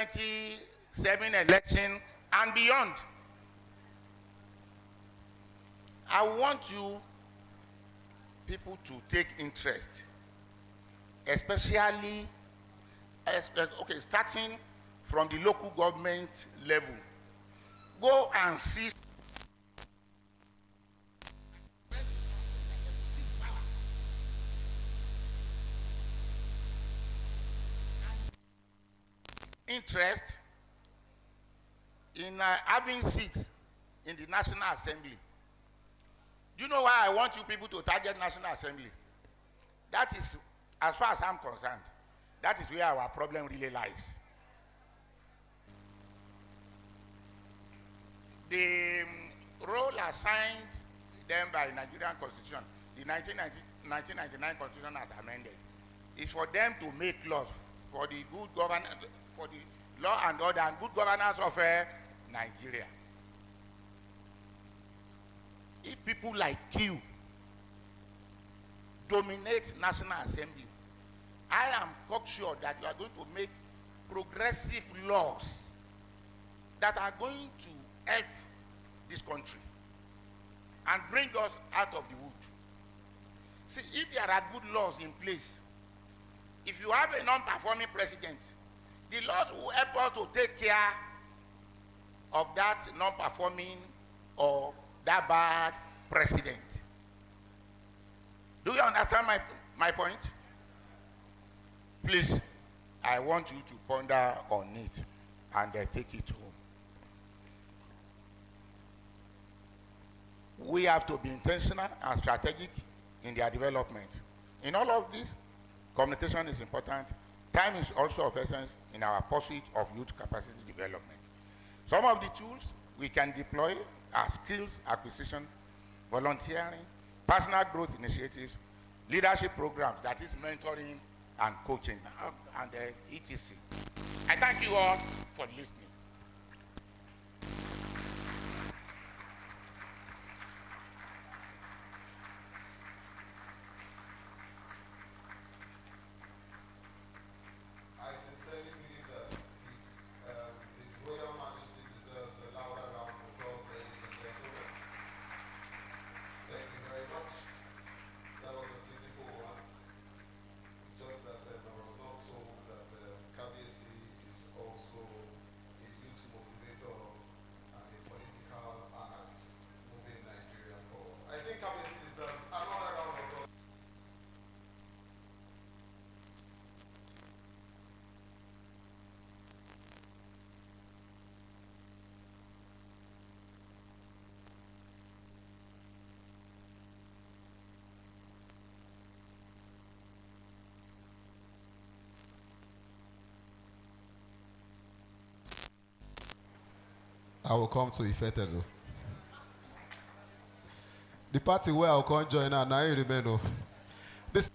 2027 election and beyond. I want you people to take interest, especially starting from the local government level. Go and see interest in having seats in the National Assembly. Do you know why I want you people to target National Assembly? That is, as far as I'm concerned, that is where our problem really lies. The role assigned them by Nigerian Constitution, the 1999 Constitution as amended, is for them to make laws for the good governance, for the law and order and good governance of Nigeria. If people like you dominate National Assembly, I am cocksure that you are going to make progressive laws that are going to help this country and bring us out of the wood. See, if there are good laws in place, if you have a non-performing president, the laws will help us to take care of that non-performing or that bad president. Do you understand my point? Please, I want you to ponder on it and take it home. We have to be intentional and strategic in their development. In all of this, communication is important. Time is also of essence in our pursuit of youth capacity development. Some of the tools we can deploy are skills acquisition, volunteering, personal growth initiatives, leadership programs, that is mentoring and coaching, and etc. I thank you all for listening. I sincerely believe that His Royal Majesty deserves a louder round of applause, ladies and gentlemen. Thank you very much. That was a beautiful one. It's just that I was not told that KBC is also a youth motivator and a political analyst moving Nigeria forward. I think KBC deserves another round of applause. I will come to Ifetedo. The party where I'll come join now you remain. This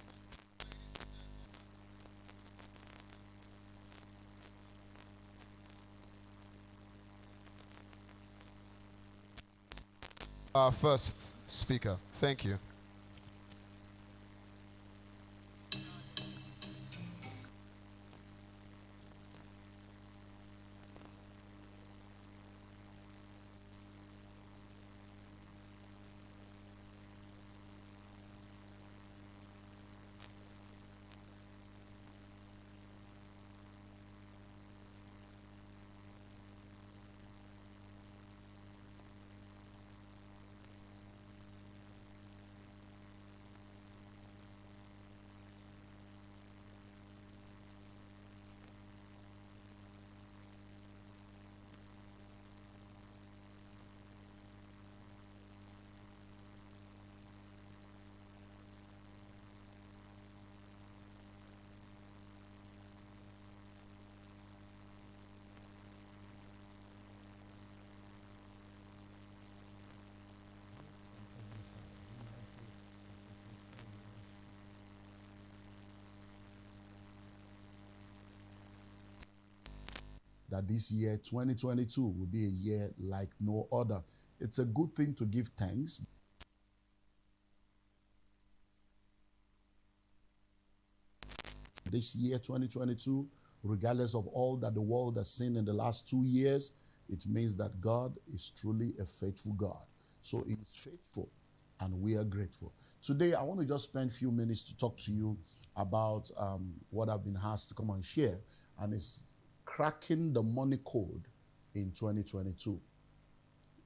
our first speaker. Thank you. That this year, 2022, will be a year like no other. It's a good thing to give thanks. This year, 2022, regardless of all that the world has seen in the last 2 years, it means that God is truly a faithful God. So He is faithful, and we are grateful. Today, I want to just spend a few minutes to talk to you about what I've been asked to come and share, and it's cracking the money code in 2022.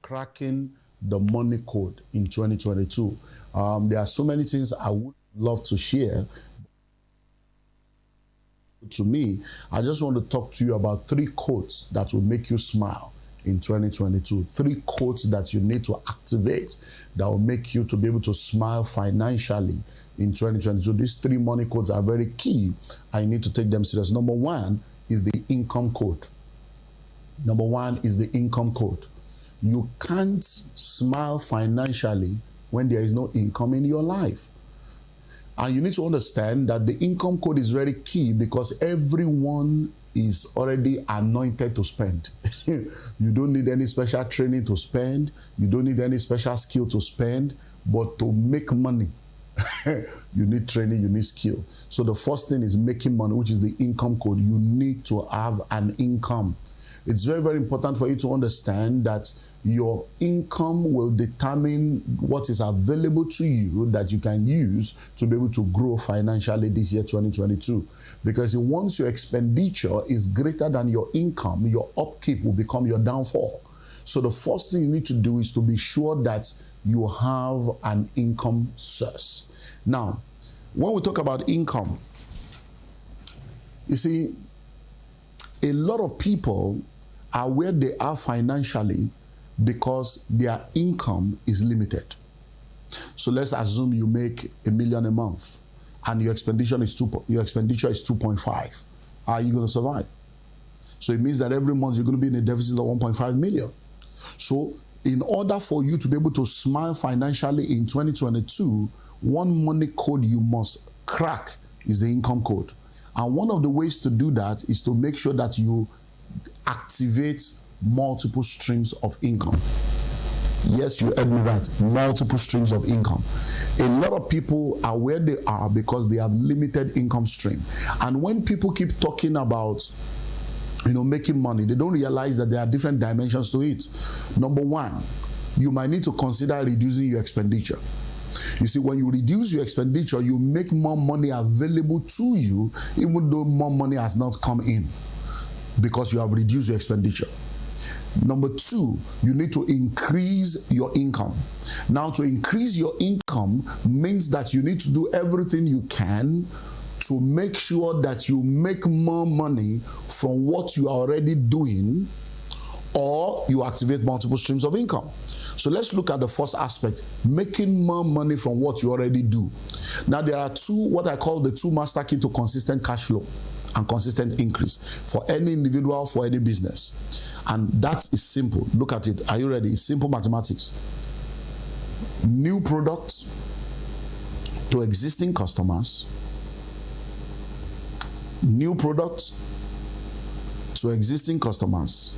Cracking the money code in 2022. There are so many things I would love to share. To me, I just want to talk to you about 3 codes that will make you smile in 2022. 3 codes that you need to activate that will make you to be able to smile financially in 2022. These 3 money codes are very key. I need to take them serious. Number 1 is the income code. Number 1 is the income code. You can't smile financially when there is no income in your life. And you need to understand that the income code is very key because everyone is already anointed to spend. You don't need any special training to spend. You don't need any special skill to spend. But to make money, you need training, you need skill. So the first thing is making money, which is the income code. You need to have an income. It's very, very important for you to understand that your income will determine what is available to you that you can use to be able to grow financially this year, 2022. Because once your expenditure is greater than your income, your upkeep will become your downfall. So the first thing you need to do is to be sure that you have an income source. Now, when we talk about income, you see, a lot of people are where they are financially because their income is limited. So let's assume you make $1 million a month and your expenditure is 2.5. How are you going to survive? So it means that every month you're going to be in a deficit of 1.5 million. So in order for you to be able to smile financially in 2022, one money code you must crack is the income code. And one of the ways to do that is to make sure that you activate multiple streams of income. Yes, you heard me right. Multiple streams of income. A lot of people are where they are because they have limited income stream. And when people keep talking about making money, they don't realize that there are different dimensions to it. Number 1, you might need to consider reducing your expenditure. You see, when you reduce your expenditure, you make more money available to you, even though more money has not come in, because you have reduced your expenditure. Number 2, you need to increase your income. Now, to increase your income means that you need to do everything you can to make sure that you make more money from what you are already doing, or you activate multiple streams of income. So let's look at the first aspect, making more money from what you already do. Now, there are what I call the 2 master key to consistent cash flow and consistent increase for any individual, for any business. And that is simple. Look at it. Are you ready? It's simple mathematics. New products to existing customers. New products to existing customers.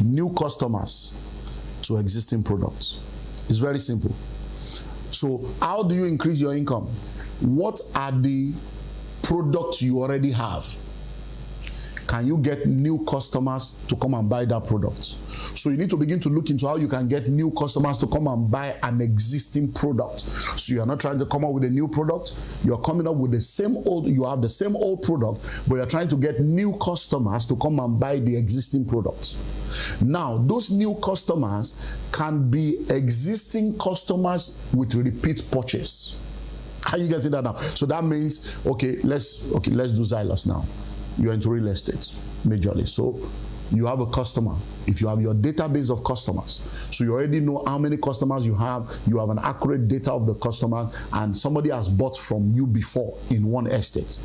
New customers to existing products. It's very simple. So how do you increase your income? What are the products you already have? Can you get new customers to come and buy that product? So you need to begin to look into how you can get new customers to come and buy an existing product. So you are not trying to come up with a new product. You're coming up with you have the same old product, but you're trying to get new customers to come and buy the existing product. Now, those new customers can be existing customers with repeat purchase. Are you getting that now? So that means, let's do Zylus now. You're into real estate majorly. So you have a customer. If you have your database of customers, so you already know how many customers you have an accurate data of the customer, and somebody has bought from you before in one estate.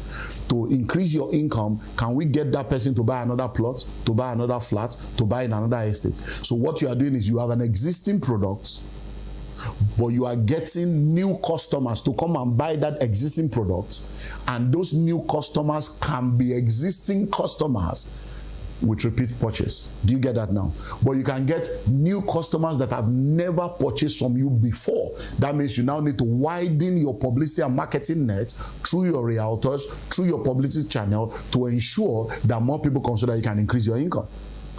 To increase your income, can we get that person to buy another plot, to buy another flat, to buy in another estate? So what you are doing is you have an existing product, but you are getting new customers to come and buy that existing product, and those new customers can be existing customers with repeat purchase. Do you get that now? But you can get new customers that have never purchased from you before. That means you now need to widen your publicity and marketing net through your realtors, through your publicity channel, to ensure that more people come so that you can increase your income.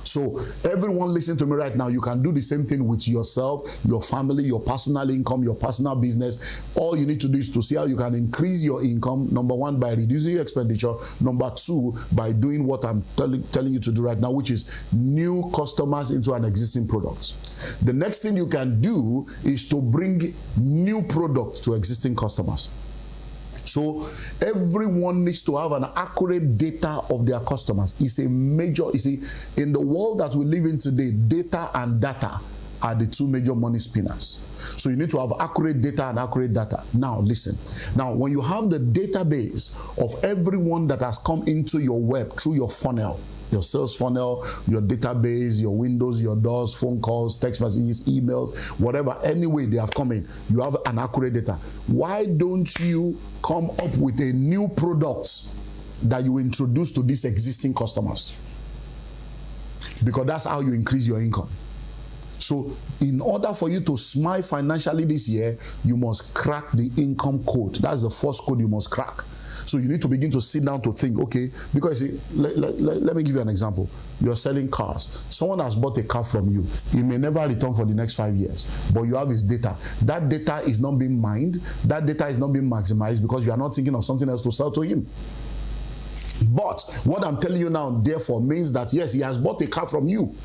So everyone listening to me right now, you can do the same thing with yourself, your family, your personal income, your personal business. All you need to do is to see how you can increase your income. Number one, by reducing your expenditure. Number two, by doing what I'm telling you to do right now, which is new customers into an existing product. The next thing you can do is to bring new products to existing customers. So everyone needs to have an accurate data of their customers. It's a major, you see, in the world that we live in today, data and data are the two major money spinners. So you need to have accurate data and accurate data. Now listen, now when you have the database of everyone that has come into your web through your funnel, your sales funnel, your database, your windows, your doors, phone calls, text messages, emails, whatever, any way they have come in, you have an accurate data. Why don't you come up with a new product that you introduce to these existing customers? Because that's how you increase your income. So in order for you to smile financially this year, you must crack the income code. That's the first code you must crack. So you need to begin to sit down to think, okay, because see, let me give you an example. You're selling cars. Someone has bought a car from you. He may never return for the next 5 years, but you have his data. That data is not being mined. That data is not being maximized because you are not thinking of something else to sell to him. But what I'm telling you now, therefore, means that yes, he has bought a car from you.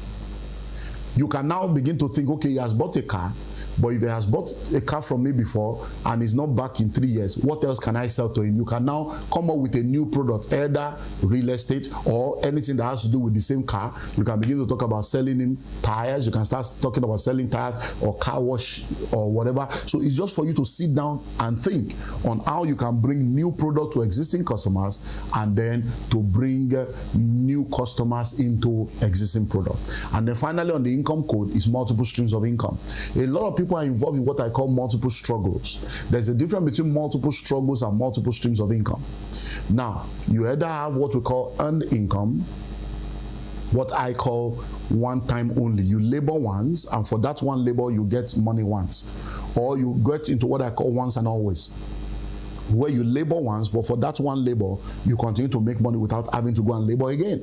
You can now begin to think, okay, he has bought a car, but if he has bought a car from me before and is not back in 3 years, what else can I sell to him? You can now come up with a new product, either real estate or anything that has to do with the same car. You can begin to talk about selling him tires. You can start talking about selling tires or car wash or whatever. So it's just for you to sit down and think on how you can bring new product to existing customers and then to bring new customers into existing product. And then finally on the income code is multiple streams of income. A lot of people are involved in what I call multiple struggles. There's a difference between multiple struggles and multiple streams of income. Now, you either have what we call earned income, what I call one time only. You labor once, and for that one labor, you get money once. Or you get into what I call once and always, where you labor once, but for that one labor, you continue to make money without having to go and labor again.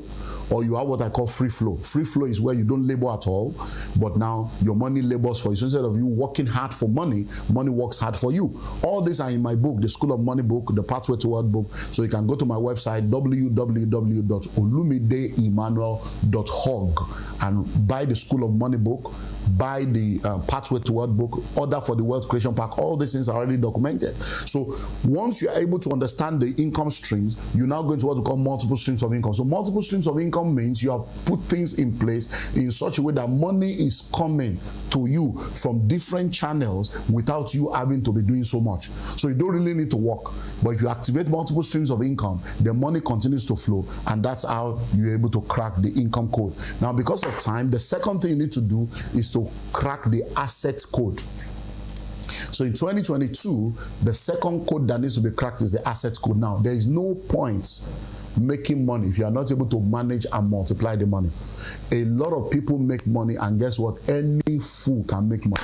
Or you have what I call free flow. Free flow is where you don't labor at all, but now your money labors for you. So instead of you working hard for money, money works hard for you. All these are in my book, the School of Money book, the Pathway to Wealth book. So you can go to my website, www.olumideemmanuel.org, and buy the School of Money book, buy the Pathway to Wealth book, order for the Wealth Creation Pack. All these things are already documented. So once you are able to understand the income streams, you now go into what we call multiple streams of income. So multiple streams of income means you have put things in place in such a way that money is coming to you from different channels without you having to be doing so much. So you don't really need to work. But if you activate multiple streams of income, the money continues to flow, and that's how you're able to crack the income code. Now, because of time, the second thing you need to do is to crack the asset code. So in 2022, the second code that needs to be cracked is the asset code. Now, there is no point making money if you are not able to manage and multiply the money. A lot of people make money, and guess what? Any fool can make money.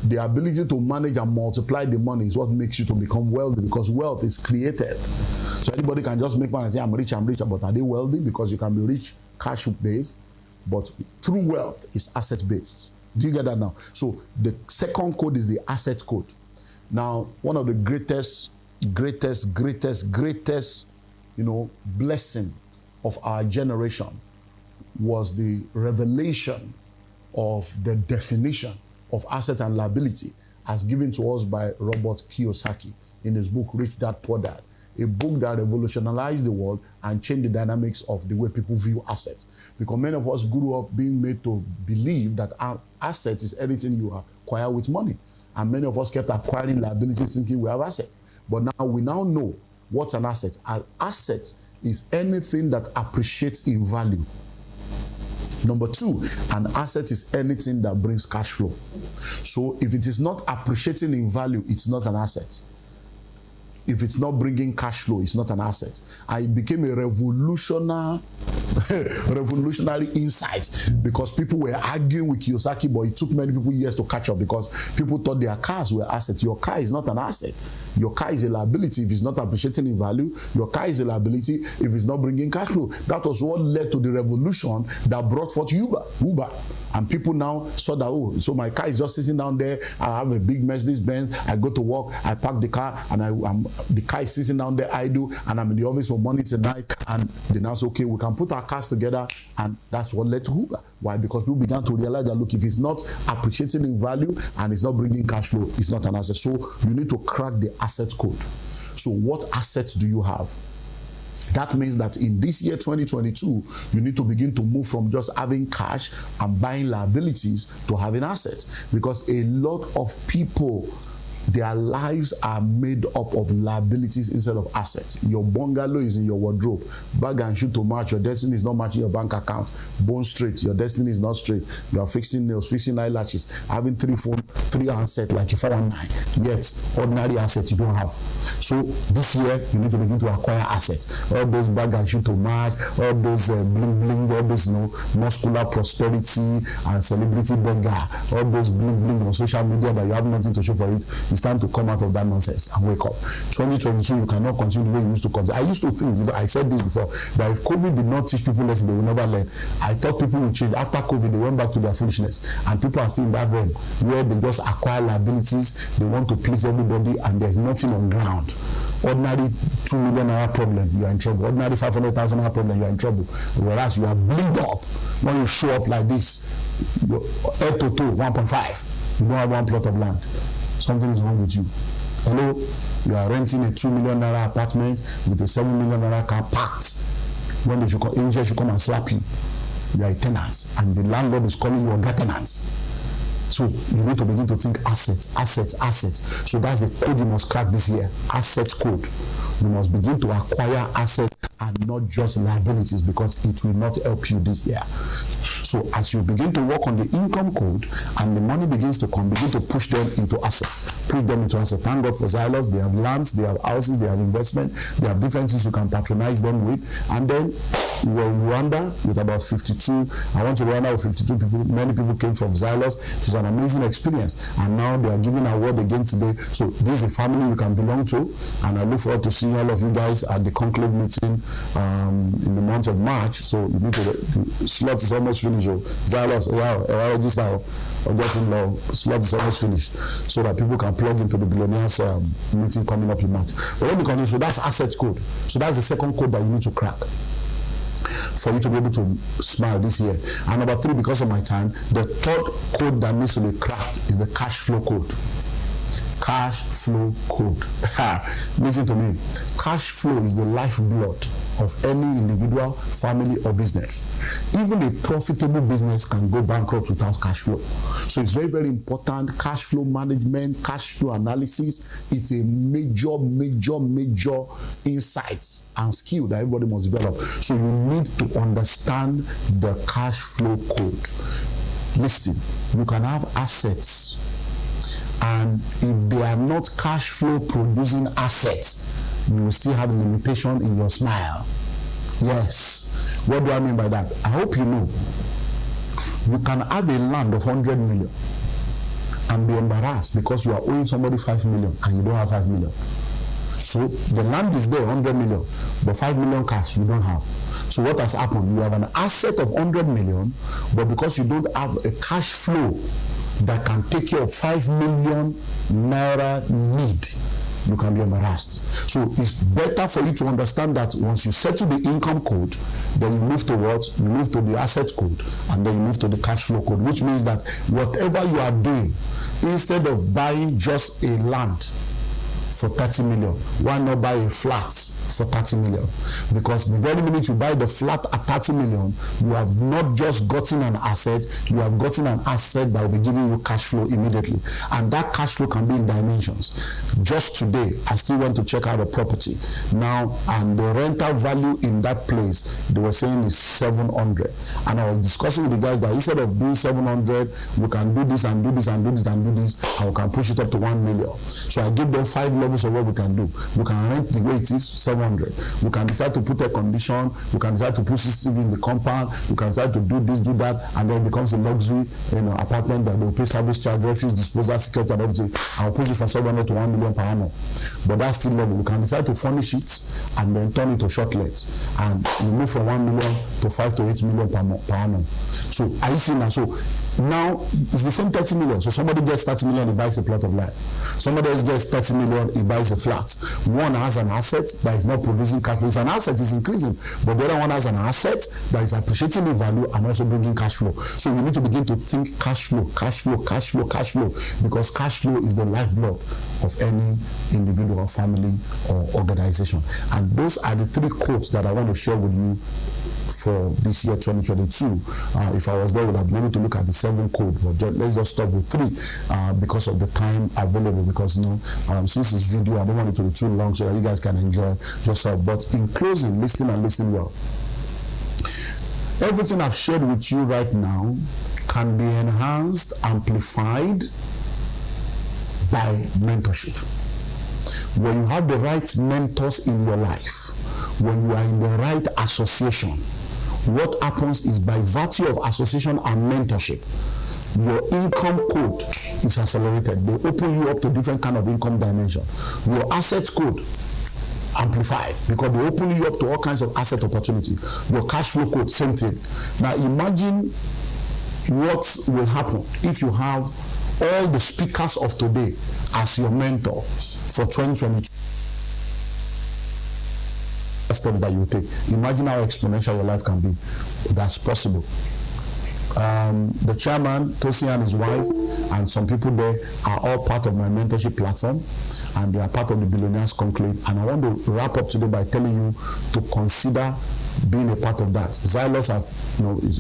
The ability to manage and multiply the money is what makes you to become wealthy, because wealth is created. So anybody can just make money and say, I'm rich, but are they wealthy? Because you can be rich cash-based, but true wealth is asset-based. Do you get that now? So the second code is the asset code. Now, one of the greatest, blessing of our generation was the revelation of the definition of asset and liability as given to us by Robert Kiyosaki in his book, Rich Dad, Poor Dad, a book that revolutionized the world and changed the dynamics of the way people view assets. Because many of us grew up being made to believe that our asset is anything you acquire with money. And many of us kept acquiring liabilities thinking we have assets. But now we now know what's an asset. An asset is anything that appreciates in value. Number two, an asset is anything that brings cash flow. So if it is not appreciating in value, it's not an asset. If it's not bringing cash flow, it's not an asset. I became a revolutionary revolutionary insights, because people were arguing with Kiyosaki, but it took many people years to catch up because people thought their cars were assets. Your car is not an asset. Your car is a liability if it's not appreciating in value. Your car is a liability if it's not bringing cash flow. That was what led to the revolution that brought forth Uber. And people now saw that, oh, so my car is just sitting down there. I have a big Mercedes Benz. I go to work, I park the car, and the car is sitting down there idle, and I'm in the office from morning to night. And they now say, okay, we can put our cars together, and that's what led to Uber. Why? Because people began to realize that, look, if it's not appreciating in value and it's not bringing cash flow, it's not an asset. So you need to crack the asset code. So what assets do you have? That means that in this year 2022, you need to begin to move from just having cash and buying liabilities to having assets, because a lot of people, their lives are made up of liabilities instead of assets. Your bungalow is in your wardrobe. Bag and shoe to match. Your destiny is not matching your bank account. Bone straight. Your destiny is not straight. You are fixing nails, fixing eyelashes, having 3 phones, 3 assets like a 419. Yet, ordinary assets you don't have. So this year, you need to begin to acquire assets. All those bag and shoe to match, all those bling bling, all those muscular prosperity and celebrity beggar, all those bling bling on social media that you have nothing to show for it. It's time to come out of that nonsense and wake up. 2022, you cannot continue the way you used to continue. I used to think, I said this before, that if COVID did not teach people lessons, they will never learn. I thought people would change. After COVID, they went back to their foolishness. And people are still in that realm where they just acquire liabilities, they want to please everybody, and there's nothing on ground. Ordinary 2 million naira problem, you are in trouble. Ordinary 500,000 naira problem, you are in trouble. Whereas you are bleed up when you show up like this. Your head to toe, 1.5. You don't have one plot of land. Something is wrong with you. Hello, you are renting a 2 million naira apartment with a 7 million naira car parked. When they should come, angels should come and slap you. You are a tenant, and the landlord is calling you a tenant. So you need to begin to think assets. So that's the code you must crack this year. Asset code. You must begin to acquire assets and not just liabilities, because it will not help you this year. So as you begin to work on the income code and the money begins to come, begin to push them into assets. Push them into assets. Thank God for Zylus. They have lands, they have houses, they have investment, they have different things you can patronize them with. And then we're in Rwanda with about 52. I went to Rwanda with 52 people. Many people came from Zylus. It was an amazing experience. And now they are giving award again today. So this is a family you can belong to. And I look forward to seeing all of you guys at the conclave meeting in the month of March. So you need to, the slot is almost finished. Zylus, register or getting low. Slot is almost finished, so that people can plug into the billionaires meeting coming up in March. But let me continue. So that's asset code. So that's the second code that you need to crack for you to be able to smile this year. And number 3, because of my time, the third code that needs to be cracked is the cash flow code. Cash flow code. Listen to me. Cash flow is the lifeblood of any individual, family, or business. Even a profitable business can go bankrupt without cash flow. So it's very, very important. Cash flow management, cash flow analysis, it's a major insights and skill that everybody must develop. So you need to understand the cash flow code. Listen, you can have assets, and if they are not cash flow producing assets, you will still have limitation in your smile. Yes. What do I mean by that? I hope you know. You can have a land of 100 million and be embarrassed because you are owing somebody 5 million and you don't have 5 million. So the land is there, 100 million, but 5 million cash you don't have. So what has happened? You have an asset of 100 million, but because you don't have a cash flow that can take care of 5 million naira need, you can be embarrassed. So it's better for you to understand that once you settle the income code, then you move to what? You move to the asset code, and then you move to the cash flow code, which means that whatever you are doing, instead of buying just a land for 30 million, why not buy a flat for 30 million? Because the very minute you buy the flat at 30 million, you have not just gotten an asset, you have gotten an asset that will be giving you cash flow immediately. And that cash flow can be in dimensions. Just today, I still went to check out a property now, and the rental value in that place, they were saying is 700. And I was discussing with the guys that instead of doing 700, we can do this and do this and do this and do this, and we can push it up to 1 million. So I gave them 5 level levels of what we can do. We can rent the way it is, 700. We can decide to put air condition. We can decide to put CCTV in the compound. We can decide to do this, do that, and then it becomes a luxury, apartment that will pay service charge, refuse disposal, security, and everything. I'll push it from 700 to 1 million per annum. But that's still level. We can decide to furnish it and then turn it to short let, and we move from 1 million to 5 to 8 million per annum. So are you seeing now? So now it's the same 30 million. So somebody gets 30 million, he buys a plot of land. Somebody else gets 30 million, he buys a flat. One has an asset that is not producing cash flow. It's an asset is increasing, but the other one has an asset that is appreciating in value and also bringing cash flow. So you need to begin to think cash flow, cash flow, cash flow, cash flow, because cash flow is the lifeblood of any individual, family, or organization. And those are the 3 quotes that I want to share with you for this year 2022. If I was there, I would have been able to look at the 7 code, but let's just stop with 3 because of the time available. Because since this video, I don't want it to be too long so that you guys can enjoy yourself. But in closing, listen and listen well. Everything I've shared with you right now can be enhanced, amplified by mentorship. When you have the right mentors in your life, when you are in the right association, what happens is, by virtue of association and mentorship, your income code is accelerated. They open you up to different kind of income dimension. Your asset code amplified, because they open you up to all kinds of asset opportunity. Your cash flow code, same thing. Now imagine what will happen if you have all the speakers of today as your mentors for 2022. Steps that you take. Imagine how exponential your life can be. That's possible. The chairman, Tosi, and his wife, and some people there are all part of my mentorship platform, and they are part of the Billionaires Conclave. And I want to wrap up today by telling you to consider being a part of that. Zylus have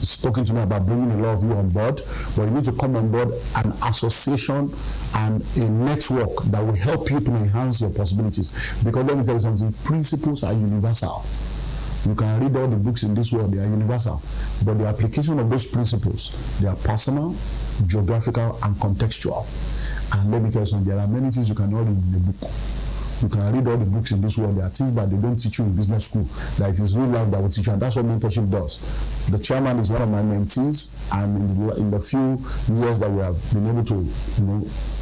spoken to me about bringing a lot of you on board, but you need to come on board an association and a network that will help you to enhance your possibilities. Because let me tell you something, principles are universal. You can read all the books in this world, they are universal. But the application of those principles, they are personal, geographical, and contextual. And let me tell you something, there are many things you cannot read in the book. You can read all the books in this world. There are things that they don't teach you in business school, that it is real life that will teach you, and that's what mentorship does. The chairman is one of my mentees, and in the few years that we have been able to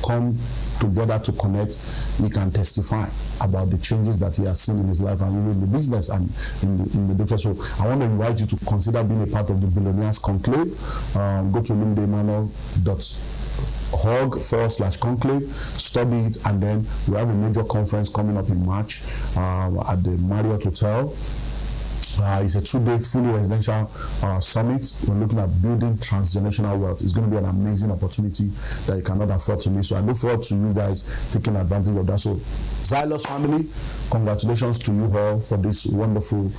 come together to connect, he can testify about the changes that he has seen in his life and even in the business and in the different. So I want to invite you to consider being a part of the Billionaires Conclave. Go to lumdeemmanuel.org/conclave, study it, and then we have a major conference coming up in March at the Marriott Hotel. It's a 2-day fully residential summit. We're looking at building transgenerational wealth. It's going to be an amazing opportunity that you cannot afford to miss. So I look forward to you guys taking advantage of that. So Zylus family, congratulations to you all for this wonderful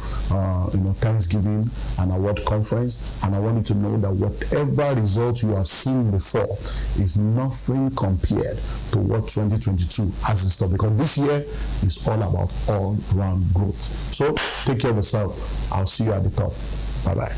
Thanksgiving and award conference. And I want you to know that whatever result you have seen before is nothing compared to what 2022 has in store, because this year is all about all-round growth. So take care of yourself. I'll see you at the top. Bye-bye.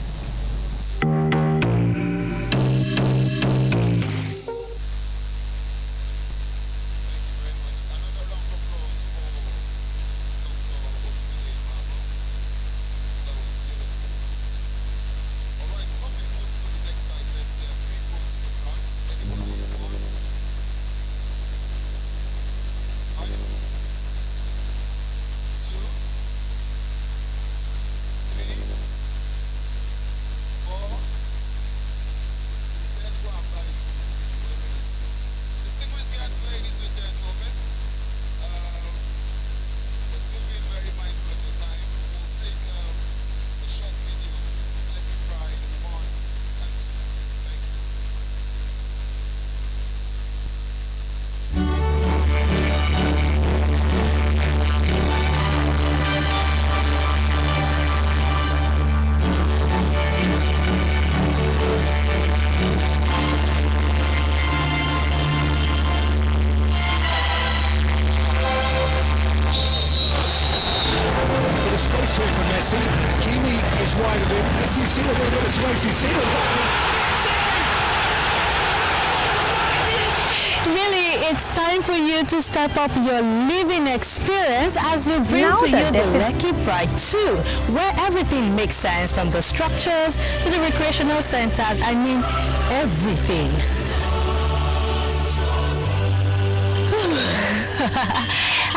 Really, It's time for you to step up your living experience as we bring Now to you that the this is- Lekki Pride 2, where everything makes sense, from the structures to the recreational centers. I mean, everything.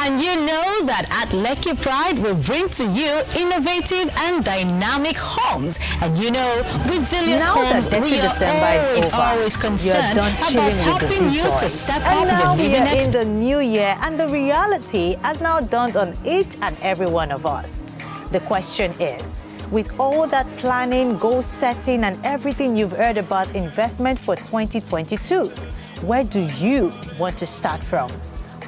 And you know that at Lekki Pride we bring to you innovative and dynamic homes. And you know, with Zylus Now Homes, that we December is over, always concerned you're done about chilling with the helping big you to boys. step And up now your we living are in experience. the new year, and the reality has now dawned on each and every one of us. The question is, with all that planning, goal setting, and everything you've heard about investment for 2022, where do you want to start from?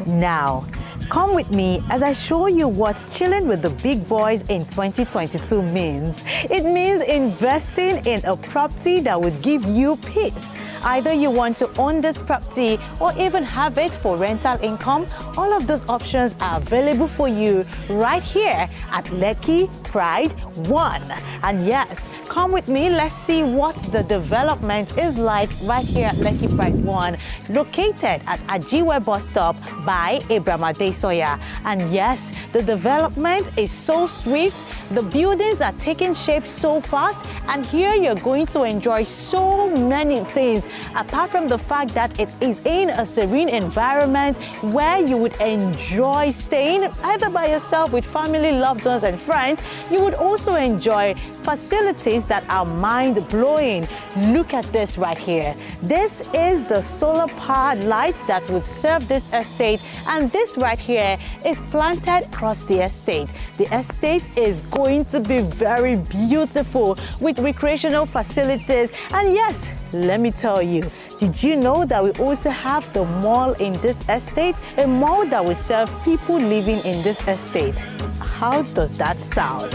Now, come with me as I show you what chilling with the big boys in 2022 means. It means investing in a property that would give you peace. Either you want to own this property or even have it for rental income, all of those options are available for you right here at Lekki Pride 1. And yes, come with me, let's see what the development is like right here at Lekki Pride 1, located at Ajiwe bus stop by Abraham Adesoya. And yes, the development is so swift, the buildings are taking shape so fast, and here you're going to enjoy so many things, apart from the fact that it is in a serene environment where you would enjoy staying either by yourself, with family, loved ones, and friends. You would also enjoy facilities that are mind-blowing. Look at this right here. This is the solar-powered light that would serve this estate, and this right here is planted across the estate. The estate is going to be very beautiful with recreational facilities. And yes, let me tell you, did you know that we also have the mall in this estate? A mall that will serve people living in this estate. How does that sound?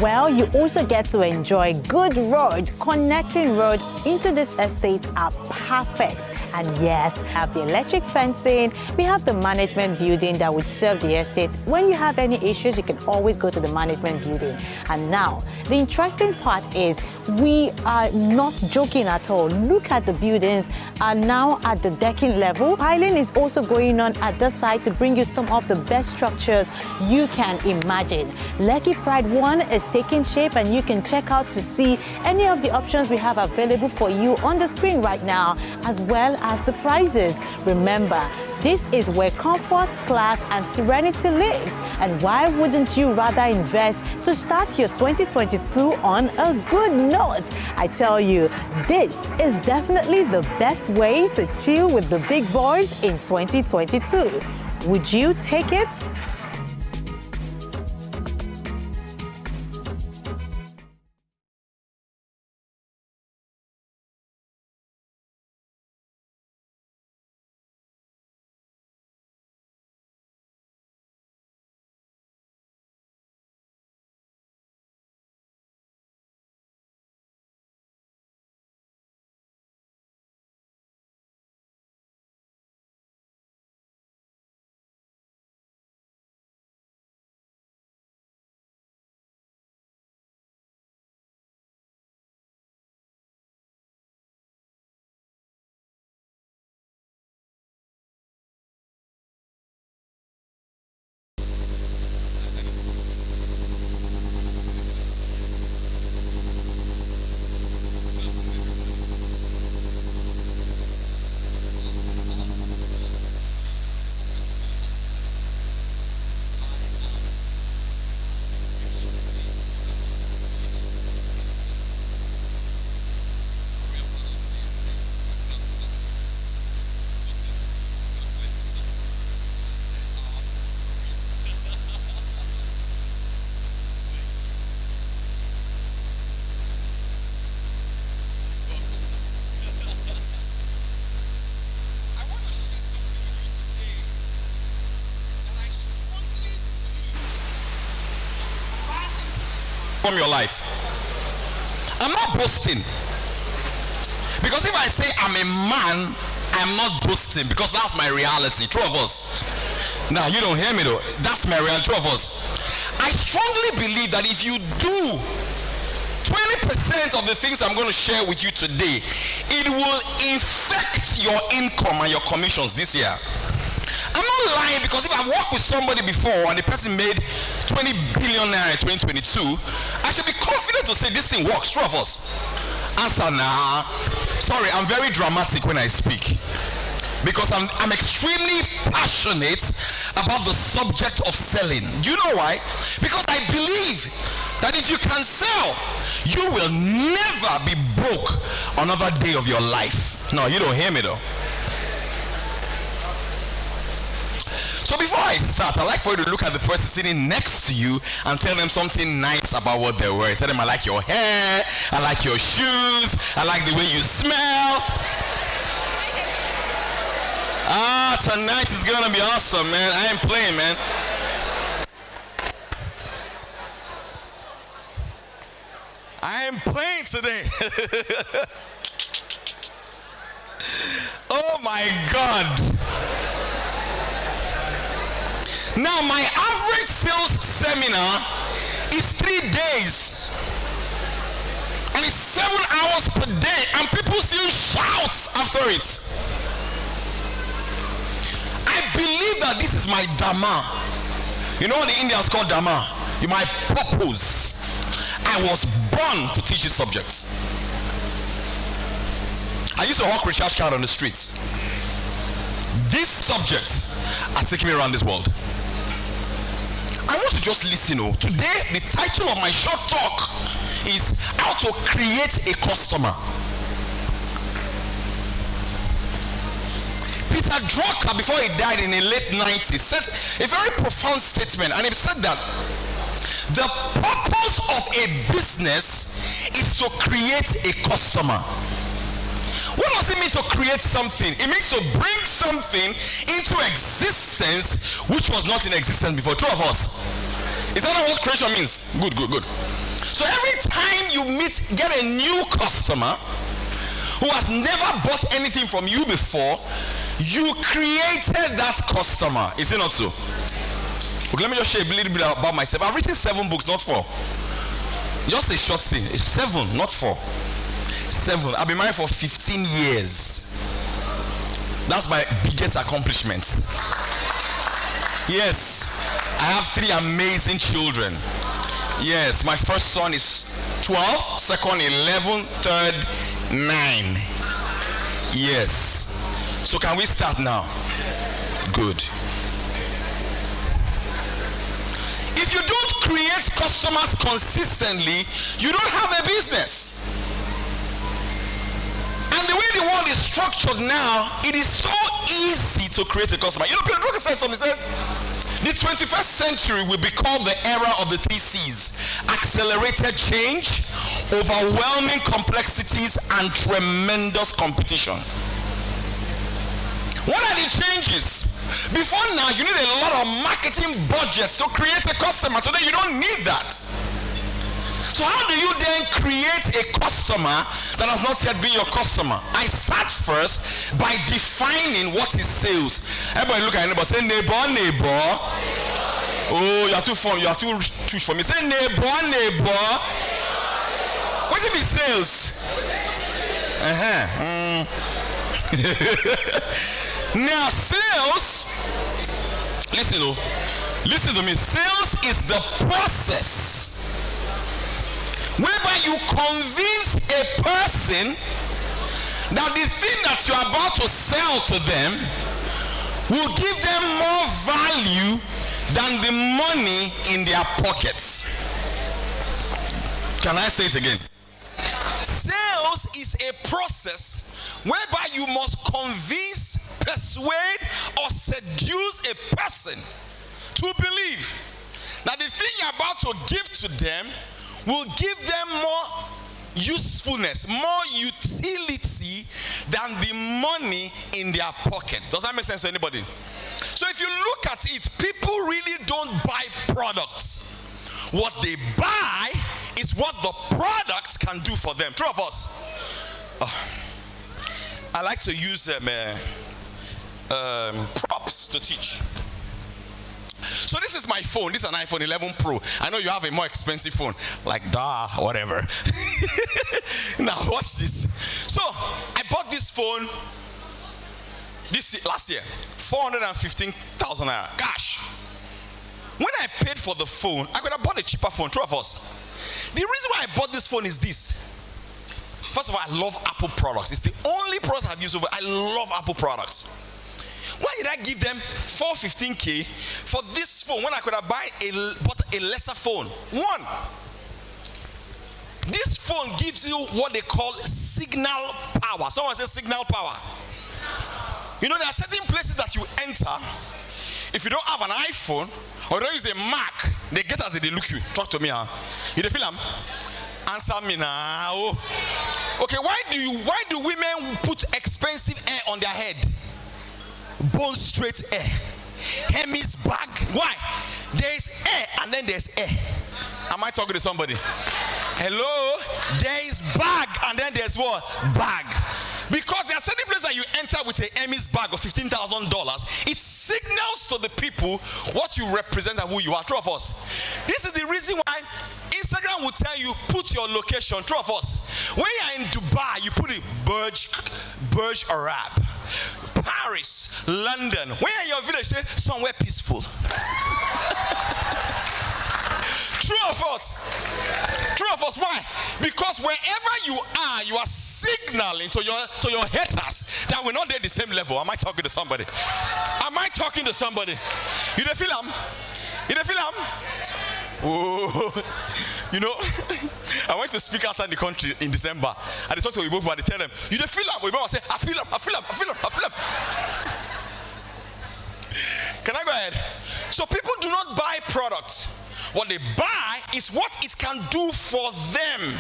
Well, you also get to enjoy good road. Connecting road into this estate are perfect. And yes, we have the electric fencing, we have the management building that would serve the estate. When you have any issues, you can always go to the management building. And now, the interesting part is we are not joking at all. Look at the buildings are now at the decking level. Piling is also going on at the site to bring you some of the best structures you can imagine. Lekki Pride 1 is taking shape, and you can check out to see any of the options we have available for you on the screen right now, as well as the prices. Remember, this is where comfort, class, and serenity lives. And why wouldn't you rather invest to start your 2022 on a good note? I tell you, this is definitely the best way to chill with the big boys in 2022. Would you take it? From your life. I'm not boasting. Because if I say I'm a man, I'm not boasting, because that's my reality. Two of us. Now, you don't hear me though. That's my reality. Two of us. I strongly believe that if you do 20% of the things I'm going to share with you today, it will infect your income and your commissions this year. I'm not lying, because if I've worked with somebody before and the person made 20 billion naira in 2022, I should be confident to say this thing works. True of us? Answer nah. Sorry, I'm very dramatic when I speak, because I'm extremely passionate about the subject of selling. Do you know why? Because I believe that if you can sell, you will never be broke another day of your life. No, you don't hear me though. So before I start, I'd like for you to look at the person sitting next to you and tell them something nice about what they're wearing. Tell them, I like your hair, I like your shoes, I like the way you smell. Tonight is gonna be awesome, man. I ain't playing, man. I am playing today. Oh my God. Now, my average sales seminar is 3 days. And it's 7 hours per day. And people still shout after it. I believe that this is my dharma. You know what the Indians call dharma? My purpose. I was born to teach this subject. I used to hawk recharge card on the streets. This subject has taken me around this world. I want to just listen. Today, the title of my short talk is How to Create a Customer. Peter Drucker, before he died in the late 90s, said a very profound statement, and he said that the purpose of a business is to create a customer. What does it mean to create something? It means to bring something into existence which was not in existence before. Two of us. Is that what creation means? Good. So every time you get a new customer who has never bought anything from you before, you created that customer. Is it not so? Okay, let me just share a little bit about myself. I've written 7 books, not 4. Just a short thing. It's 7, not 4. 7. I've been married for 15 years. That's my biggest accomplishment. Yes, I have 3 amazing children. Yes, my first son is 12, second 11, third 9. Yes. So can we start now? Good. If you don't create customers consistently, you don't have a business. And the way the world is structured now, it is so easy to create a customer. You know, Peter Drucker said something. He said, the 21st century will be called the era of the 3 C's. Accelerated change, overwhelming complexities, and tremendous competition. What are the changes? Before now, you need a lot of marketing budgets to create a customer. Today, you don't need that. So how do you then create a customer that has not yet been your customer? I start first by defining what is sales. Everybody look at your neighbor, say neighbor. Oh, you are too fun. You are too for me. Say neighbor. What is sales? Now sales, listen to me. Sales is the process whereby you convince a person that the thing that you are about to sell to them will give them more value than the money in their pockets. Can I say it again? Sales is a process whereby you must convince, persuade, or seduce a person to believe that the thing you're about to give to them will give them more usefulness, more utility than the money in their pocket. Does that make sense to anybody? So if you look at it, people really don't buy products. What they buy is what the product can do for them. True of us. I like to use props to teach. So this is my phone. This is an iPhone 11 Pro. I know you have a more expensive phone, like whatever. Now watch this. So I bought this phone last year, 415,000 naira cash. When I paid for the phone, I could have bought a cheaper phone, two of us. The reason why I bought this phone is this. First of all, I love Apple products. It's the only product I've used over. I love Apple products. Why did I give them 415K for this phone when I could have bought a lesser phone? One, this phone gives you what they call signal power. Someone says signal power. You know, there are certain places that you enter. If you don't have an iPhone or don't use a Mac, they get as they look you. Talk to me, huh? You don't feel them? Answer me now. Okay, why do women put expensive hair on their head? Bone straight hair. Hermes bag. Why? There is hair and then there's hair. Am I talking to somebody? Hello? There is bag and then there's what? Bag. Because there are certain places that you enter with a Hermes bag of $15,000, it signals to the people what you represent and who you are. True of us. This is the reason why Instagram will tell you, put your location. True of us. When you're in Dubai, you put it Burj Arab, Paris, London. When you're in your village, say somewhere peaceful. True of us. True of us. Why? Because wherever you are signaling to your haters that we're not at the same level. Am I talking to somebody? Am I talking to somebody? You don't feel them? You don't feel them? Oh, you know, I went to speak outside the country in December, and they talk to people, and they tell them, "You don't feel them?" We say, "I feel them. I feel them. I feel them. I feel them." Can I go ahead? So people do not buy products. What they buy is what it can do for them.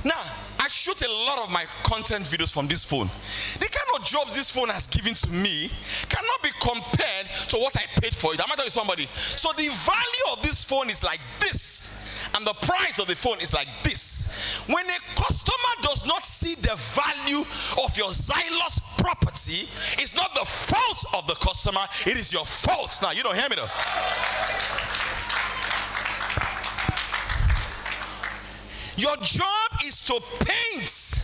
Now, I shoot a lot of my content videos from this phone. The kind of jobs this phone has given to me cannot be compared to what I paid for it. I'm telling somebody. So the value of this phone is like this, and the price of the phone is like this. When a customer does not see the value of your Zylus property, it's not the fault of the customer, it is your fault. Now, you don't hear me though. Your job is to paint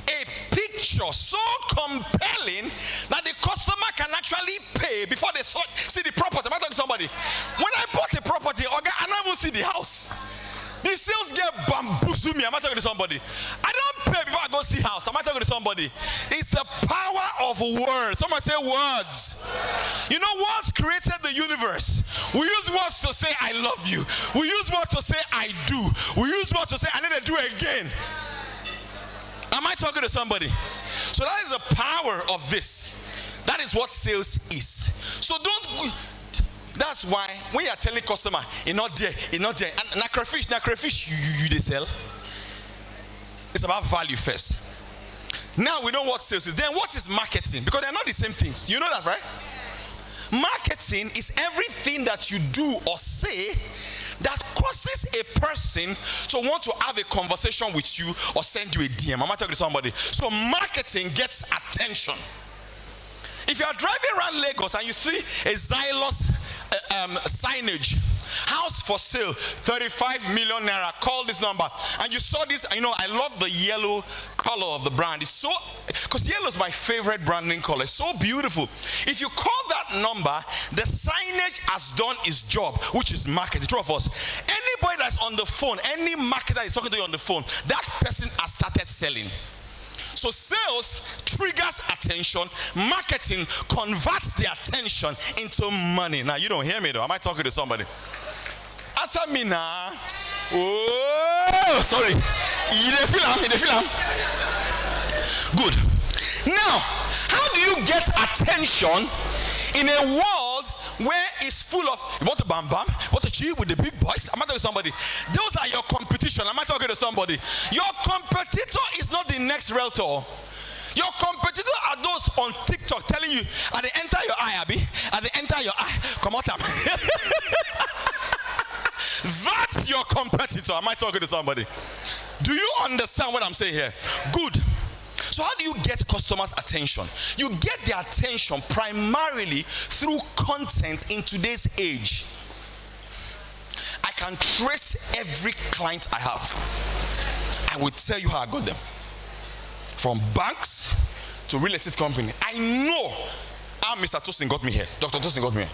a picture so compelling that the customer can actually pay before they see the property. Am I talking to somebody? When I bought a property, I never see the house. The sales get bamboozled me. Am I talking to somebody? I don't pay before I go see house. Am I talking to somebody? It's the power of words. Someone say words. You know, words created the universe. We use words to say I love you. We use words to say I do. We use words to say I need to do it again. Am I talking to somebody? So that is the power of this. That is what sales is. So don't. That's why when you are telling customer, it's not there. And crayfish, you they sell. It's about value first. Now we know what sales is. Then what is marketing? Because they're not the same things. You know that, right? Marketing is everything that you do or say that causes a person to want to have a conversation with you or send you a DM. Am I talking to somebody? So marketing gets attention. If you are driving around Lagos and you see a Zylus signage, house for sale, 35 million naira, call this number, and you saw this, you know, I love the yellow color of the brand. It's so, because yellow is my favorite branding color. It's so beautiful. If you call that number, the signage has done its job, which is marketing. True of us. Anybody that's on the phone, any marketer is talking to you on the phone, that person has started selling. So sales triggers attention. Marketing converts the attention into money. Now, you don't hear me though. Am I talking to somebody? Answer me now. Oh, sorry. You didn't feel them? Good. Now, how do you get attention in a world where it's full of, you want to bam bam, you want to chill with the big boys? Am I talking to somebody? Those are your competition. Am I talking to somebody? Your competitor is not the next realtor. Your competitor are those on TikTok telling you, at the enter your eye, Abby, at the enter your eye, come on, time. That's your competitor. Am I talking to somebody? Do you understand what I'm saying here? Good. So how do you get customers' attention? You get their attention primarily through content in today's age. I can trace every client I have. I will tell you how I got them. From banks to real estate company. I know how Mr. Tosin got me here. Dr. Tosin got me here.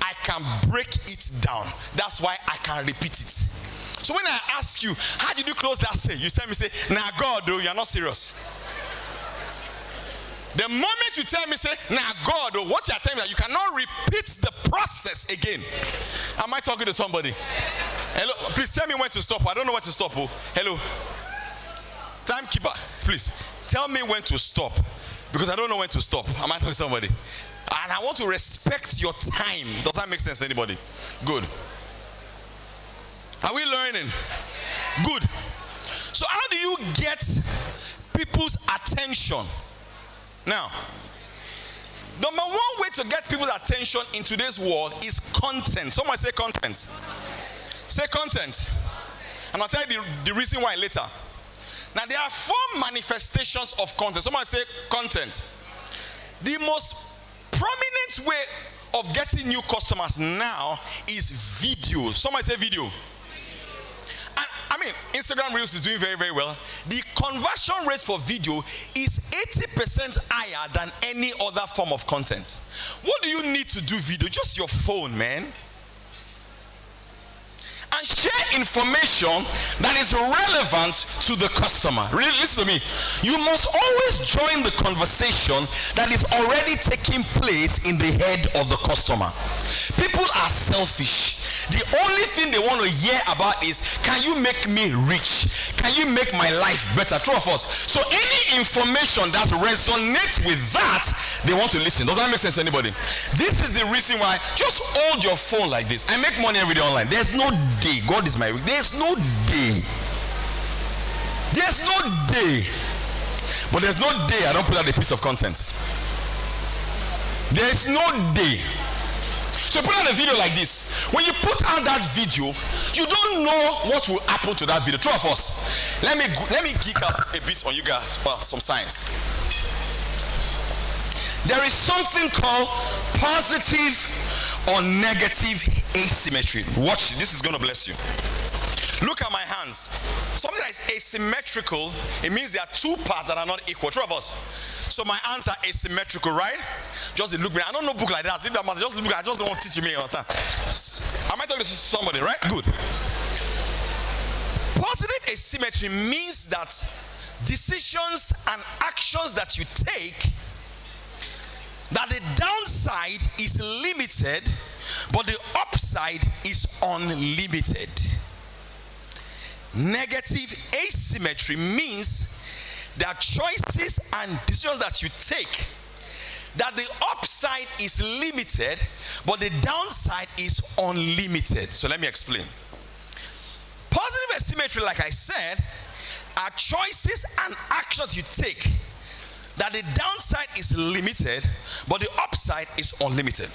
I can break it down. That's why I can repeat it. So when I ask you, how did you close that sale? You tell me, say, nah, God, though, you're not serious. The moment you tell me, say, nah, God, though, what you're telling me, that you cannot repeat the process again. Am I talking to somebody? Hello, please tell me when to stop. I don't know when to stop. Oh, hello. Timekeeper, please tell me when to stop, because I don't know when to stop. Am I talking to somebody? And I want to respect your time. Does that make sense to anybody? Good. Are we learning? Good. So how do you get people's attention? Now, number one way to get people's attention in today's world is content. Someone say content. Say content. And I'll tell you the reason why later. Now, there are 4 manifestations of content. Someone say content. The most prominent way of getting new customers now is video. Someone say video. And I mean, Instagram Reels is doing very, very well. The conversion rate for video is 80% higher than any other form of content. What do you need to do video? Just your phone, man. And share information that is relevant to the customer. Really, listen to me. You must always join the conversation that is already taking place in the head of the customer. People are selfish. The only thing they want to hear about is, can you make me rich? Can you make my life better? True of us. So any information that resonates with that, they want to listen. Does that make sense to anybody? This is the reason why, just hold your phone like this. I make money every day online. There's no day. God is my week. There's no day. There's no day. But there's no day I don't put out a piece of content. There's no day. So put out a video like this. When you put out that video, you don't know what will happen to that video. True of us. Let me geek out a bit on you guys about some science. There is something called positive or negative asymmetry. Watch it. This is going to bless you. Look at my hands. Something that is asymmetrical, it means there are 2 parts that are not equal. True of us. So my hands are asymmetrical, right? Just look me. I don't know book like that. Leave that matter. Just look. I just don't want to teach me. Understand? Am I talking to somebody, right? Good. Positive asymmetry means that decisions and actions that you take, that the downside is limited, but the upside is unlimited. Negative asymmetry means that choices and decisions that you take, that the upside is limited, but the downside is unlimited. So let me explain. Positive asymmetry, like I said, are choices and actions you take, that the downside is limited, but the upside is unlimited.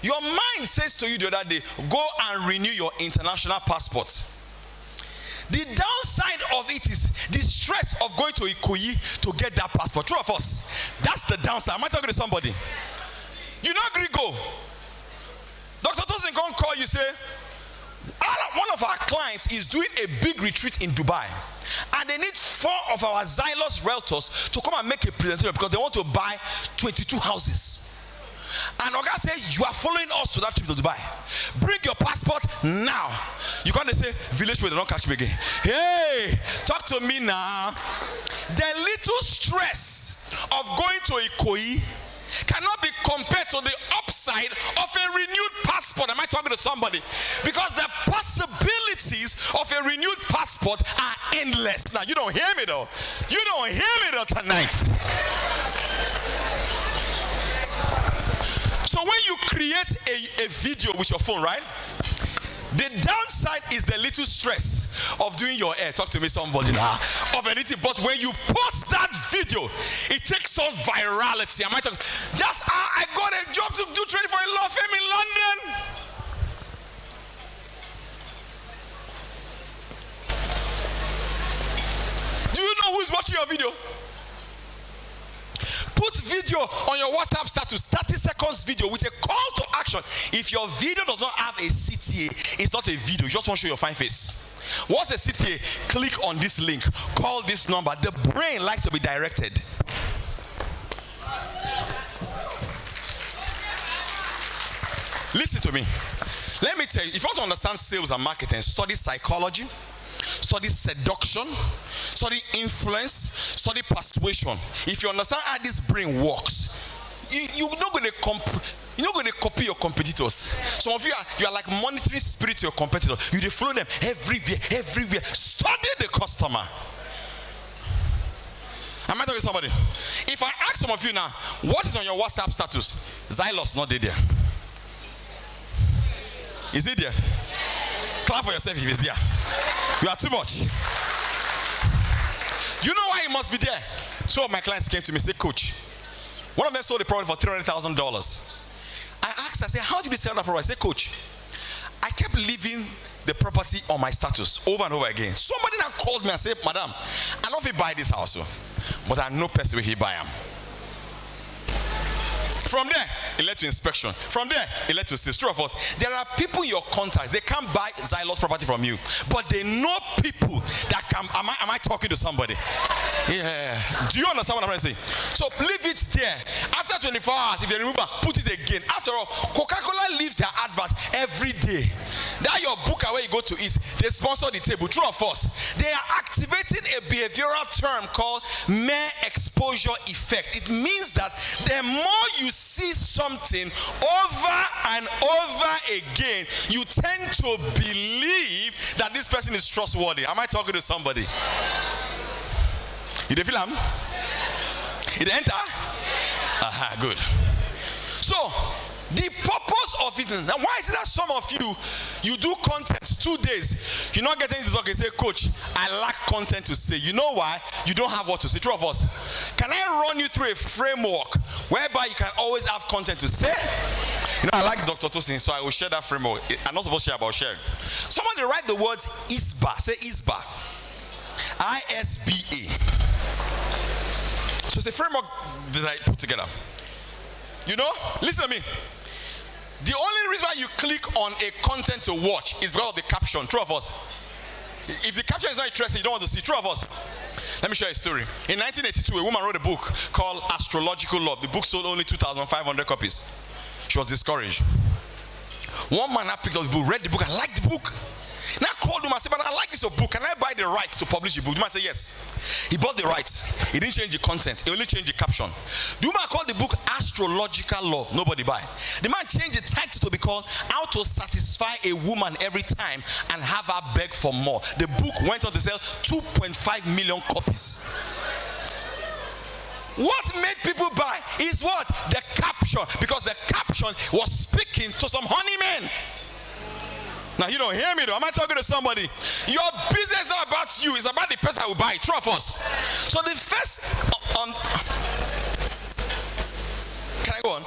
Your mind says to you the other day, go and renew your international passport. The downside of it is the stress of going to Ikoyi to get that passport. True of us. That's the downside. Am I talking to somebody? You not agree, go. Dr. Tosin can call you, say, one of our clients is doing a big retreat in Dubai, and they need 4 of our Zylus realtors to come and make a presentation because they want to buy 22 houses. And Oga said, you are following us to that trip to Dubai. Bring your passport now. You can't say, village where they don't catch me again. Hey, talk to me now. The little stress of going to Ikoyi cannot be compared to the upside of a renewed passport. Am I talking to somebody? Because the possibilities of a renewed passport are endless. Now, you don't hear me though. You don't hear me though tonight. So when you create a video with your phone, right? The downside is the little stress of doing your hair. Talk to me, somebody now. Of anything. But when you post that video, it takes on virality. Am I talking? Just I got a job to do training for a law firm in London. Do you know who's watching your video? Put video on your WhatsApp status, 30 seconds video with a call to action. If your video does not have a CTA, it's not a video. You just want to show your fine face. What's a CTA? Click on this link. Call this number. The brain likes to be directed. Listen to me. Let me tell you, if you want to understand sales and marketing, study psychology, study seduction, study influence, study persuasion. If you understand how this brain works, you're not going to copy your competitors. Some of you are like monitoring spirit to your competitors. You follow them everywhere. Study the customer. Am I talking to somebody? If I ask some of you now, what is on your WhatsApp status? Zylus not there. Is it there? Clap for yourself if it's there. You are too much. You know why it must be there? Two of my clients came to me and said, Coach, one of them sold the property for $300,000. I asked, I said, how did you sell that property? I said, Coach, I kept leaving the property on my status over and over again. Somebody now called me and said, Madam, I don't know if you buy this house, but I know person if you buy them. From there, it led to inspection. From there, it led to sales. True or false? There are people in your contact, they can't buy Zylus property from you, but they know people that can. Am I talking to somebody? Yeah. Do you understand what I'm trying to say? So leave it there. After 24 hours, if they remove it, put it again. After all, Coca-Cola leaves their advert every day. That your booker where you go to eat, they sponsor the table. True or false? They are activating a behavioral term called mere exposure effect. It means that the more you see something over and over again, you tend to believe that this person is trustworthy. Am I talking to somebody? You feel him? It enter? Aha, good. So, the purpose of it, now why is it that some of you do content 2 days, you're not getting to talk and say, Coach, I lack content to say. You know why? You don't have what to say. True of us. Can I run you through a framework whereby you can always have content to say? You know, I like Dr. Tosin, so I will share that framework. I'm not supposed to share about sharing. Somebody write the words ISBA. Say ISBA. ISBA. So it's a framework that I put together. You know, listen to me. The only reason why you click on a content to watch is because of the caption. True of us. If the caption is not interesting, you don't want to see. True of us. Let me share a story. In 1982, a woman wrote a book called Astrological Love. The book sold only 2,500 copies. She was discouraged. One man I picked up the book, read the book, and liked the book. Now I called him and said, but I like this book. Can I buy the rights to publish the book? The man said yes. He bought the rights. He didn't change the content. He only changed the caption. The woman called the book Astrological Love. Nobody buy. The man changed the title to be called How to Satisfy a Woman Every Time and Have Her Beg for More. The book went on to sell 2.5 million copies. What made people buy is what? The caption. Because the caption was speaking to some honey men. Now, you don't hear me though. Am I talking to somebody? Your business is not about you. It's about the person who will buy it. True of us. So the first can I go on?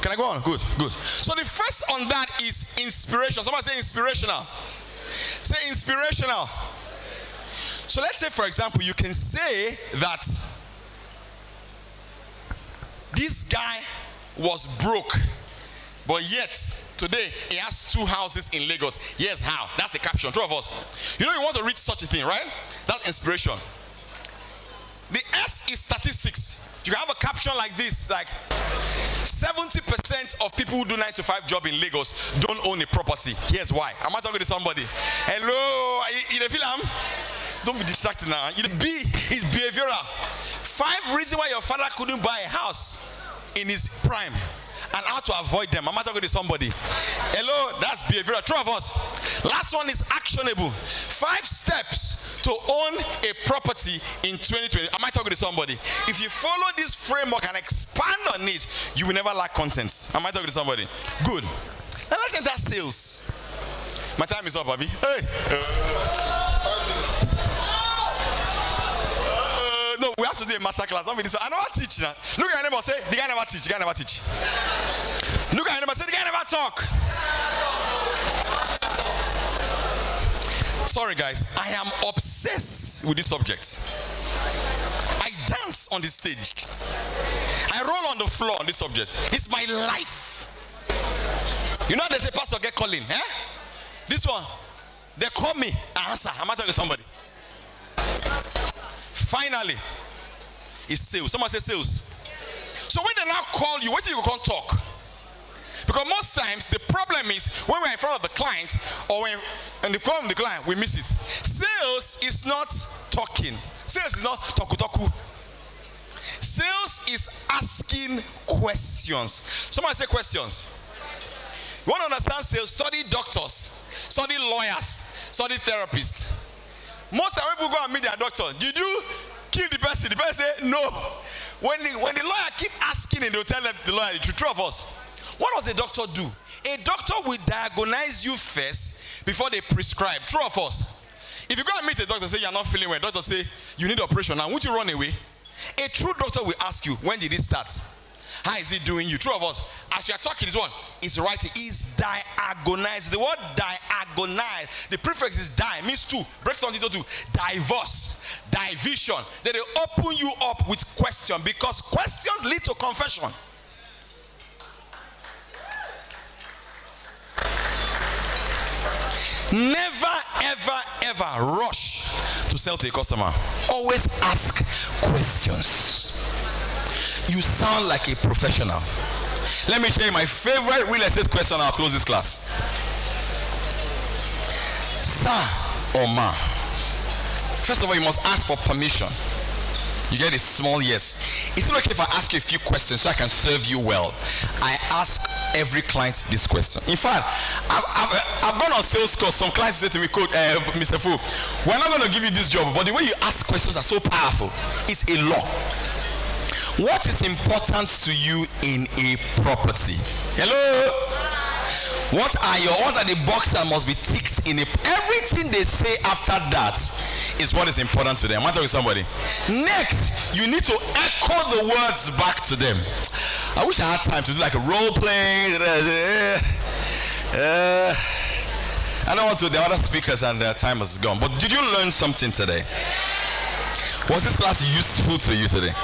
Can I go on? Good. So the first on that is inspiration. Somebody say inspirational. Say inspirational. So let's say, for example, you can say that this guy was broke, but yet today he has 2 houses in Lagos. Yes, how? That's the caption. True of us. You know you want to reach such a thing, right? That's inspiration. The S is statistics. You can have a caption like this, like 70% of people who do 9-to-5 job in Lagos don't own a property. Here's why. Am I talking to somebody? Hello? You feel am? Don't be distracted now. B is behavioral. 5 reasons why your father couldn't buy a house in his prime and how to avoid them. Am I talking to somebody? Hello? That's behavioral. True of us. Last one is actionable. 5 steps to own a property in 2020. Am I talking to somebody? If you follow this framework and expand on it, you will never lack contents. Am I talking to somebody? Good. Now let's enter sales. My time is up, Abby. Hey. No, we have to do a master class. Don't be this one. I never teach now. Look at your neighbor, say, the guy never teach. The guy never teach. Look at your neighbor, say, the guy never talk. Sorry guys, I am obsessed with this subject. dance on the stage. I roll on the floor on this subject. It's my life. You know they say, Pastor, get calling. Eh? This one, they call me. I answer. I'm talking to somebody. Finally, it's sales. Someone say sales. So when they now call you, wait till you can't talk. Because most times the problem is when we're in front of the client or when in the front of the client, we miss it. Sales is not talking. Sales is not toku. Sales is asking questions. Someone say questions. You want to understand sales? Study doctors, study lawyers, study therapists. Most time when people go and meet their doctor, did you kill the person? The person say no. When the lawyer keep asking and they'll tell them the lawyer the truth. True of us. What does a doctor do? A doctor will diagnose you first before they prescribe. True or false? If you go and meet a doctor and say you're not feeling well, doctor say you need operation now, won't you run away? A true doctor will ask you, when did it start? How is it doing you? True of us. As you are talking, this one is writing, is diagonized. The word diagonized, the prefix is die, means two. Break something into two. Divorce, division. Then they open you up with question because questions lead to confession. Never, ever, ever rush to sell to a customer. Always ask questions. You sound like a professional. Let me show you my favorite real estate question. I'll close this class. Sir or ma? First of all, you must ask for permission. You get a small yes. Is it okay if I ask you a few questions so I can serve you well? I ask every client this question. In fact, I've gone on sales course. Some clients say to me, Mr. Fu, we're not going to give you this job, but the way you ask questions are so powerful. It's a law. What is important to you in a property? Hello? What are the boxes that must be ticked in everything they say after that is what is important to them. I'm talking to somebody. Next, you need to echo the words back to them. I wish I had time to do like a role play. I know what to the other speakers and their time is gone. But did you learn something today? Was this class useful to you today?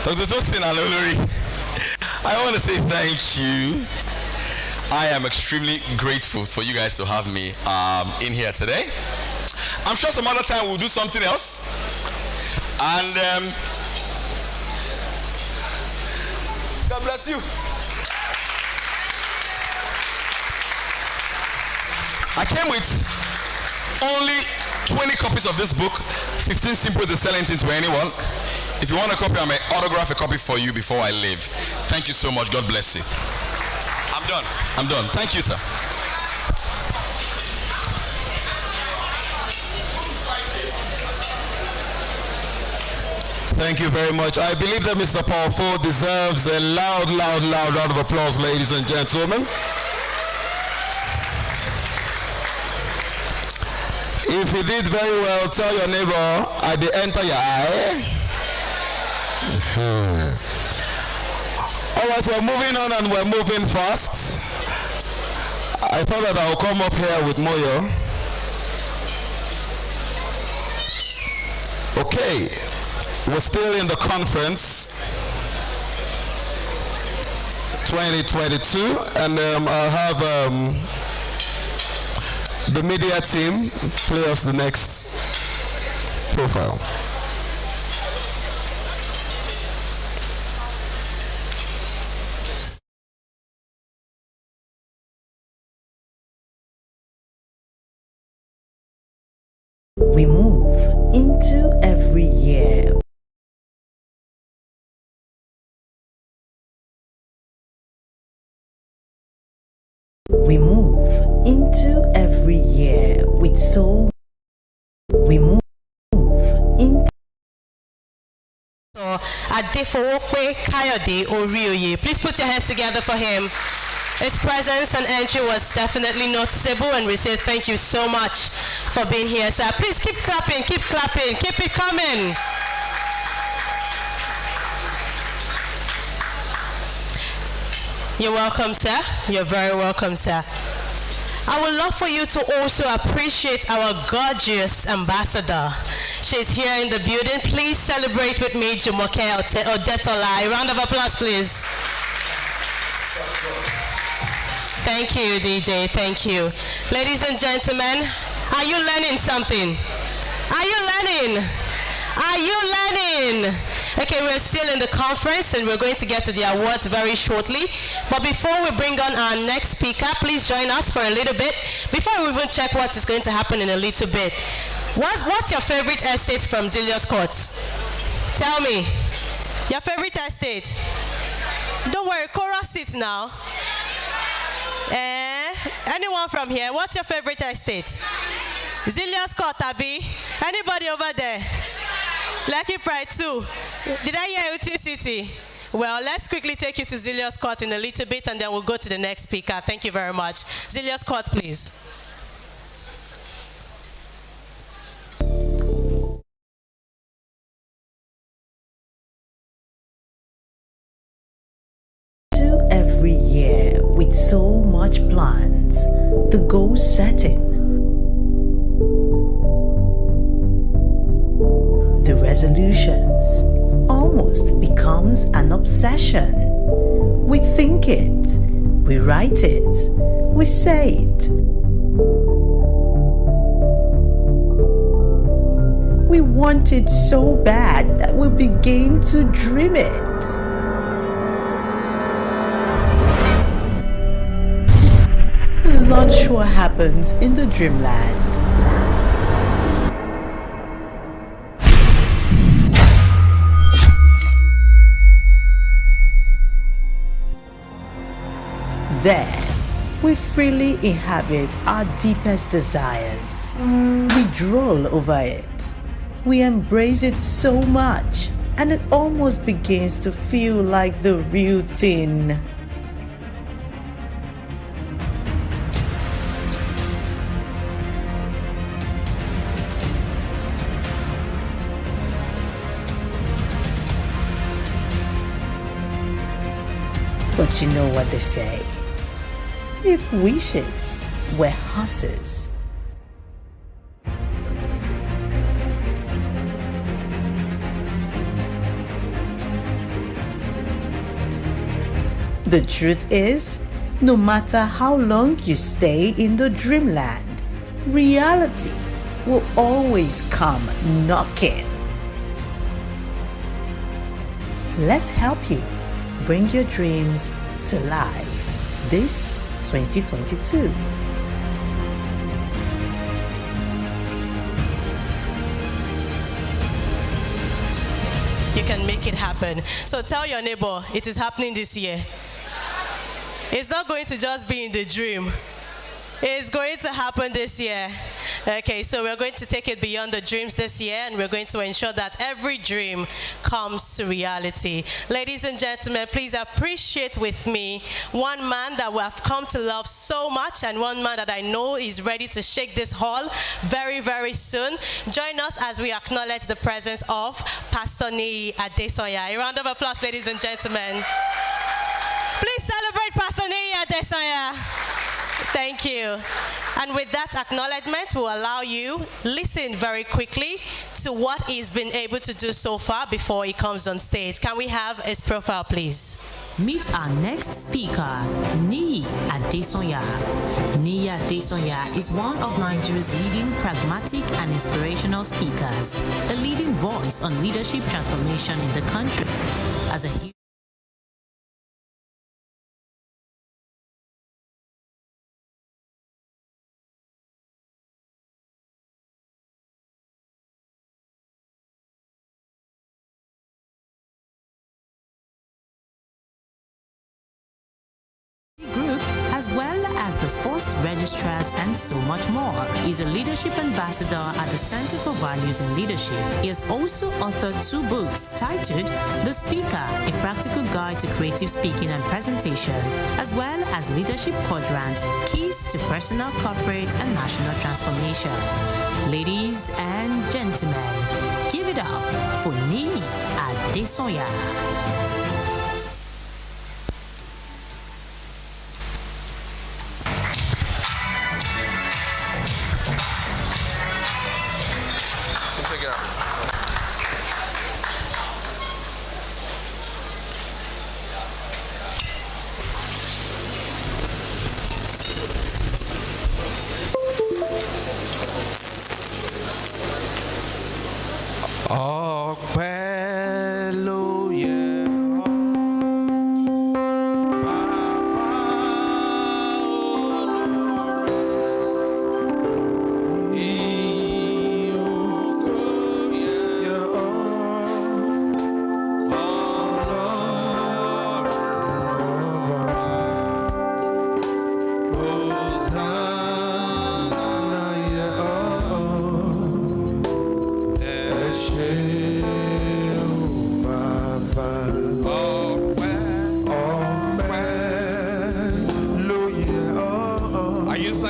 Dr. Tosin and Olori, I want to say thank you. I am extremely grateful for you guys to have me in here today. I'm sure some other time we'll do something else. And God bless you. I came with only 20 copies of this book, 15 simple to sell anything to anyone. If you want a copy, I may autograph a copy for you before I leave. Thank you so much. God bless you. I'm done. Thank you, sir. Thank you very much. I believe that Mr. Powerful deserves a loud round of applause, ladies and gentlemen. If you did very well, tell your neighbor, I did enter your eye. All right, we're moving on and we're moving fast. I thought that I'll come up here with Moyo. Okay, we're still in the conference 2022, and I'll have the media team play us the next profile. We move into every year. We move into every year with soul. We move into. Adefowope Kayode Orioye. Please put your hands together for him. His presence and entry was definitely noticeable, and we say thank you so much for being here, sir. Please keep clapping, keep it coming. You're welcome, sir. You're very welcome, sir. I would love for you to also appreciate our gorgeous ambassador. She's here in the building. Please celebrate with me, Jumoke Odetola. A round of applause, please. Thank you, DJ. Thank you. Ladies and gentlemen, are you learning something? Are you learning? Are you learning? Okay, we're still in the conference and we're going to get to the awards very shortly. But before we bring on our next speaker, please join us for a little bit. Before we even check what is going to happen in a little bit. What's your favorite estate from Zylus Court? Tell me. Your favorite estate? Don't worry, chorus seats now. Anyone from here? What's your favorite estate? Zylus Court, Abi? Anybody over there? Lucky Pride too. Did I hear UT City? Well, let's quickly take you to Zylus Court in a little bit and then we'll go to the next speaker. Thank you very much. Zylus Court, please. Every year with so much plans, the goal setting, the resolutions almost becomes an obsession. We think it, we write it, we say it. We want it so bad that we begin to dream it. A lot sure happens in the dreamland. There, we freely inhabit our deepest desires. We drool over it. We embrace it so much, and it almost begins to feel like the real thing. But you know what they say. If wishes were horses, the truth is, no matter how long you stay in the dreamland, reality will always come knocking. Let's help you bring your dreams to life this 2022. You can make it happen. So tell your neighbor, it is happening this year. It's not going to just be in the dream. It's going to happen this year. Okay, so we're going to take it beyond the dreams this year, and we're going to ensure that every dream comes to reality. Ladies and gentlemen, please appreciate with me one man that we have come to love so much, and one man that I know is ready to shake this hall very, very soon. Join us as we acknowledge the presence of Pastor Niyi Adesoya. A round of applause, ladies and gentlemen. Please celebrate Pastor Niyi Adesoya. Thank you. And with that acknowledgement, we'll allow you listen very quickly to what he's been able to do so far before he comes on stage. Can we have his profile, please? Meet our next speaker, Niyi Adesoya. Niyi Adesoya is one of Nigeria's leading pragmatic and inspirational speakers, a leading voice on leadership transformation in the country. As a group, as well as the first registrars and so much more. He's a leadership ambassador at the Center for Values in Leadership. He has also authored 2 books titled The Speaker, A Practical Guide to Creative Speaking and Presentation, as well as Leadership Quadrant, Keys to Personal, Corporate and National Transformation. Ladies and gentlemen, give it up for Niyi Adesoya.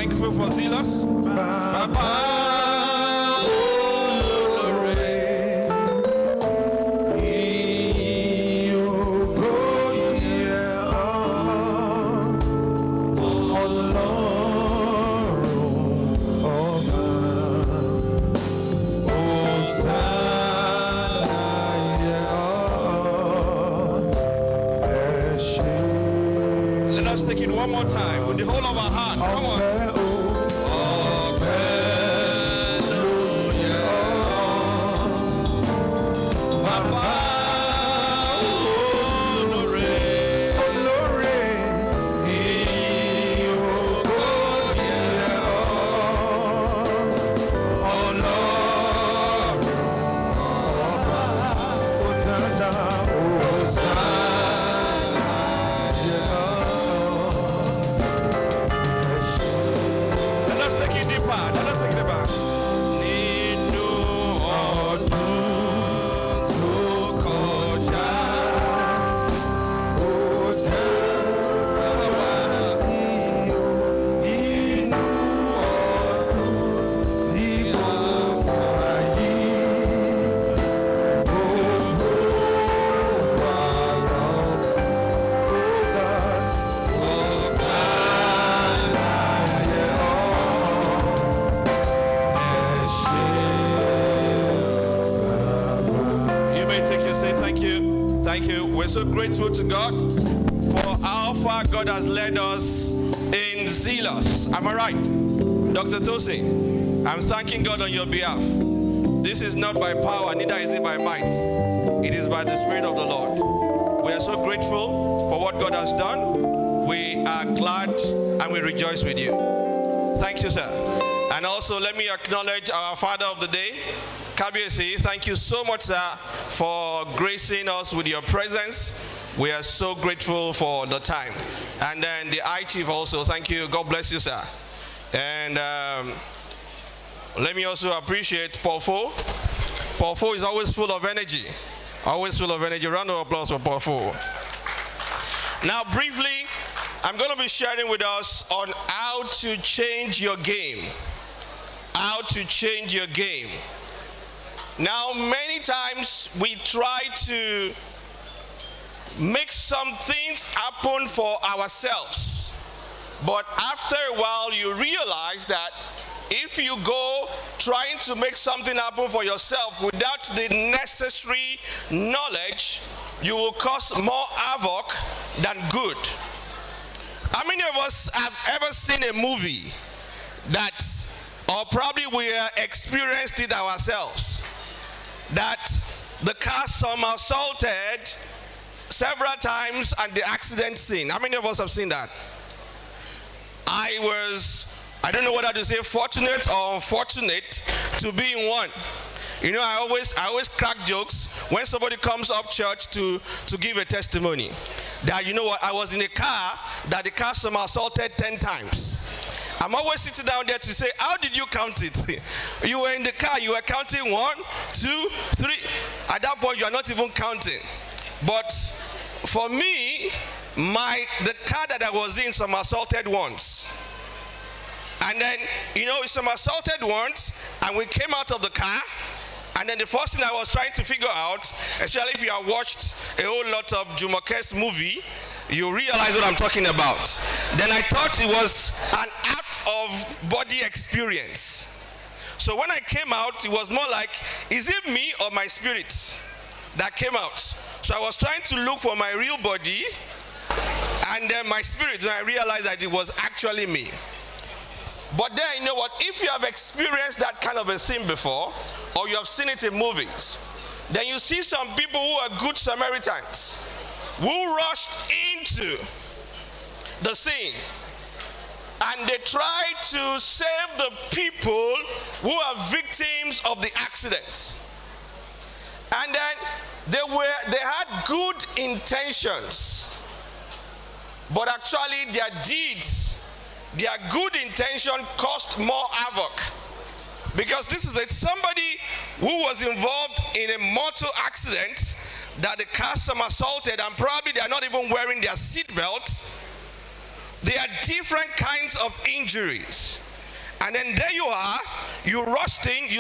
thankful for Zylus. Let us take it one more time with the whole of our heart. Come on. We're so grateful to God for how far God has led us in Zylus. Am I right? Dr. Tosin, I'm thanking God on your behalf. This is not by power, neither is it by might. It is by the Spirit of the Lord. We are so grateful for what God has done. We are glad and we rejoice with you. Thank you, sir. And also let me acknowledge our Father of the Day, Kabiesi. Thank you so much, sir, for gracing us with your presence. We are so grateful for the time. And then the I Chief also, thank you. God bless you, sir. And let me also appreciate Porfo. Porfo is always full of energy. Always full of energy. Round of applause for Porfo. Now, briefly, I'm going to be sharing with us on how to change your game. How to change your game. Now, many times we try to make some things happen for ourselves. But after a while, you realize that if you go trying to make something happen for yourself without the necessary knowledge, you will cause more havoc than good. How many of us have ever seen a movie that, or probably we experienced it ourselves, that the car somersaulted several times at the accident scene? How many of us have seen that? I don't know whether to say fortunate or unfortunate to be in one. You know, I always crack jokes when somebody comes up church to give a testimony that, you know what, I was in a car that the car somersaulted 10 times. I'm always sitting down there to say, how did you count it? You were in the car, you were counting 1, 2, 3. At that point, you are not even counting. But for me, the car that I was in somersaulted once. And then, you know, it somersaulted once, and we came out of the car. And then the first thing I was trying to figure out, especially if you have watched a whole lot of Jumoke's movie, you realize what I'm talking about. Then I thought it was an out-of-body experience. So when I came out, it was more like, is it me or my spirit that came out? So I was trying to look for my real body, and then my spirit, and I realized that it was actually me. But then, you know what, if you have experienced that kind of a thing before, or you have seen it in movies, then you see some people who are good Samaritans, who rushed into the scene, and they tried to save the people who are victims of the accident. And then they had good intentions, but actually their deeds, their good intention caused more havoc. Because this is somebody who was involved in a mortal accident that the car somersaulted, and probably they are not even wearing their seatbelt. There are different kinds of injuries. And then there you are, you rushed in, you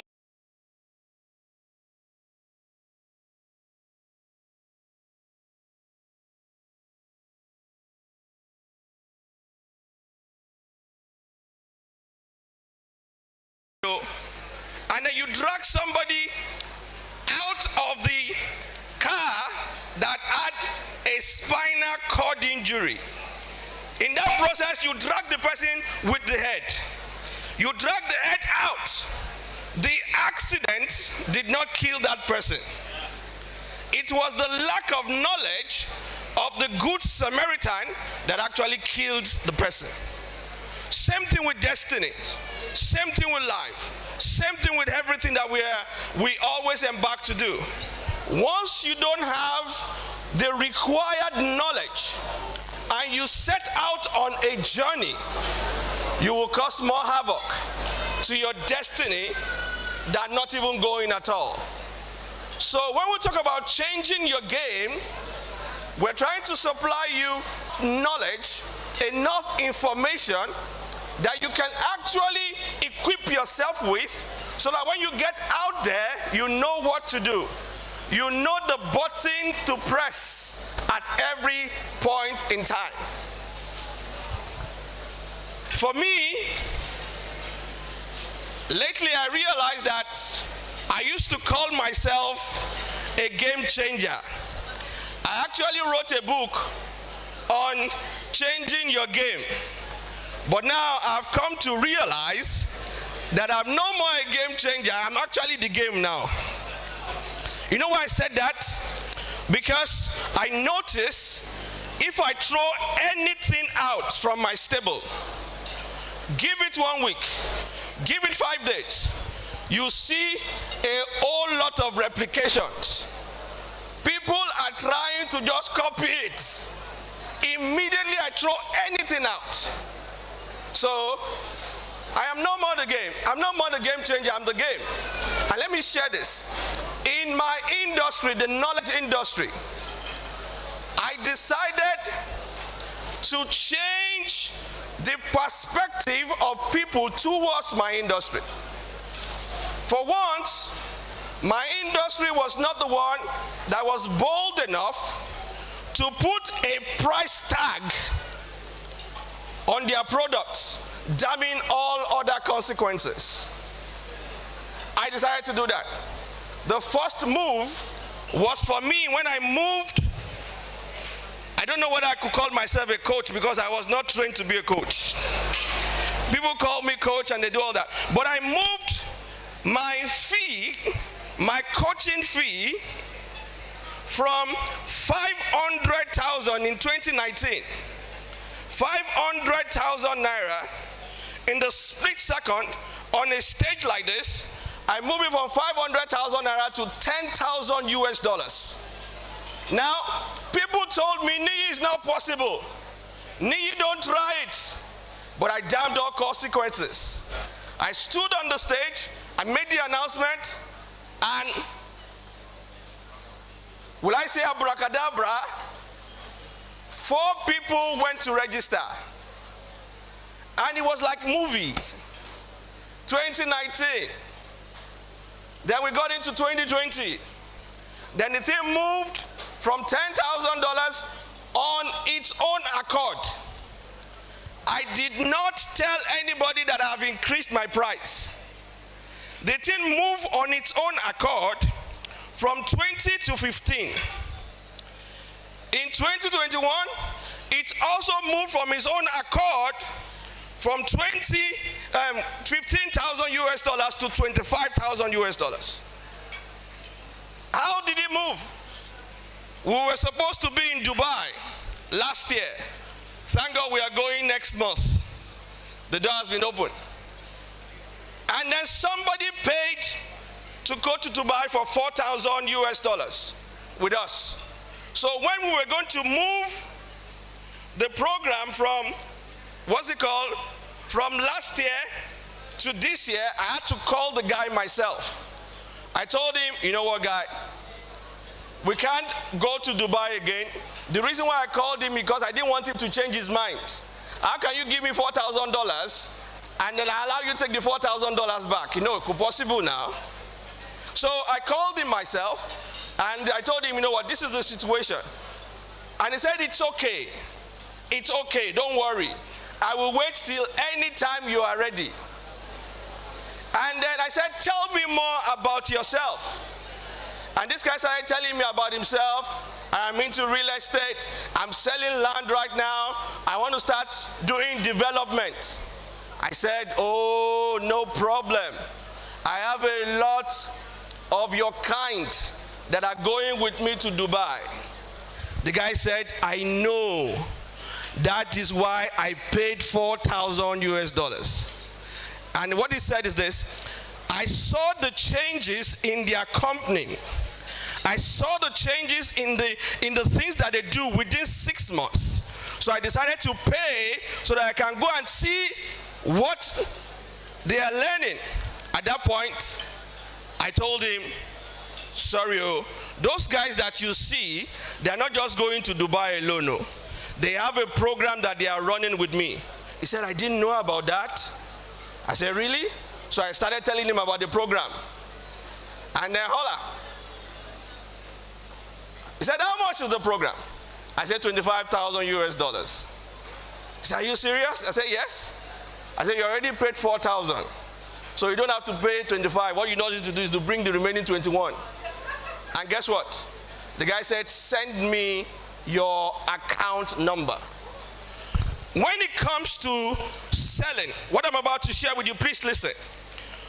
and then you drag somebody out of the car that had a spinal cord injury. In that process, you drag the person with the head. You drag the head out. The accident did not kill that person. It was the lack of knowledge of the Good Samaritan that actually killed the person. Same thing with destiny. Same thing with life. Same thing with everything that we always embark to do. Once you don't have the required knowledge and you set out on a journey, you will cause more havoc to your destiny than not even going at all. So when we talk about changing your game, we're trying to supply you knowledge, enough information that you can actually equip yourself with, so that when you get out there, you know what to do. You know the button to press at every point in time. For me, lately I realized that I used to call myself a game changer. I actually wrote a book on changing your game. But now I've come to realize that I'm no more a game changer. I'm actually the game now. You know why I said that? Because I notice if I throw anything out from my stable, give it 1 week, give it 5 days, you see a whole lot of replications. People are trying to just copy it. Immediately I throw anything out. So I am no more the game. I'm no more the game changer, I'm the game. And let me share this. In my industry, the knowledge industry, I decided to change the perspective of people towards my industry. For once, my industry was not the one that was bold enough to put a price tag on their products, damning all other consequences. I decided to do that. The first move was for me when I moved. I don't know whether I could call myself a coach because I was not trained to be a coach. People call me coach and they do all that. But I moved my fee, my coaching fee, from 500,000 in 2019, 500,000 naira in the split second on a stage like this. I moved it from 500,000 naira to 10,000 US dollars. Now, people told me, Niyi, is not possible. Niyi, don't try it. But I damned all consequences. I stood on the stage, I made the announcement, and will I say abracadabra? 4 people went to register. And it was like movie. 2019. Then we got into 2020. Then the thing moved from $10,000 on its own accord. I did not tell anybody that I've increased my price. The thing moved on its own accord from 20 to 15. In 2021, it also moved from its own accord from 15,000 US dollars to 25,000 US dollars. How did it move? We were supposed to be in Dubai last year. Thank God we are going next month. The door has been opened. And then somebody paid to go to Dubai for 4,000 US dollars with us. So when we were going to move the program from, from last year to this year, I had to call the guy myself. I told him, you know what, guy, we can't go to Dubai again. The reason why I called him because I didn't want him to change his mind. how can you give me $4,000 and then I allow you to take the $4,000 back? You know, it could possible now. So I called him myself and I told him, you know what, this is the situation. And he said, it's okay. It's okay, don't worry. I will wait till any time you are ready. And then I said, tell me more about yourself. And this guy started telling me about himself. I'm into real estate. I'm selling land right now. I want to start doing development. I said, oh, no problem. I have a lot of your kind that are going with me to Dubai. The guy said, I know. That is why I paid $4,000. And what he said is this: I saw the changes in their company. I saw the changes in the things that they do within 6 months. So I decided to pay so that I can go and see what they are learning. At that point, I told him, sorry, those guys that you see, they are not just going to Dubai alone. No. They have a program that they are running with me. He said, I didn't know about that. I said, really? So I started telling him about the program. And then, holla. He said, how much is the program? I said, $25,000. He said, are you serious? I said, yes. I said, you already paid $4,000. So you don't have to pay 25. What you need to do is to bring the remaining 21. And guess what? The guy said, send me your account number. When it comes to selling, what I'm about to share with you, please listen.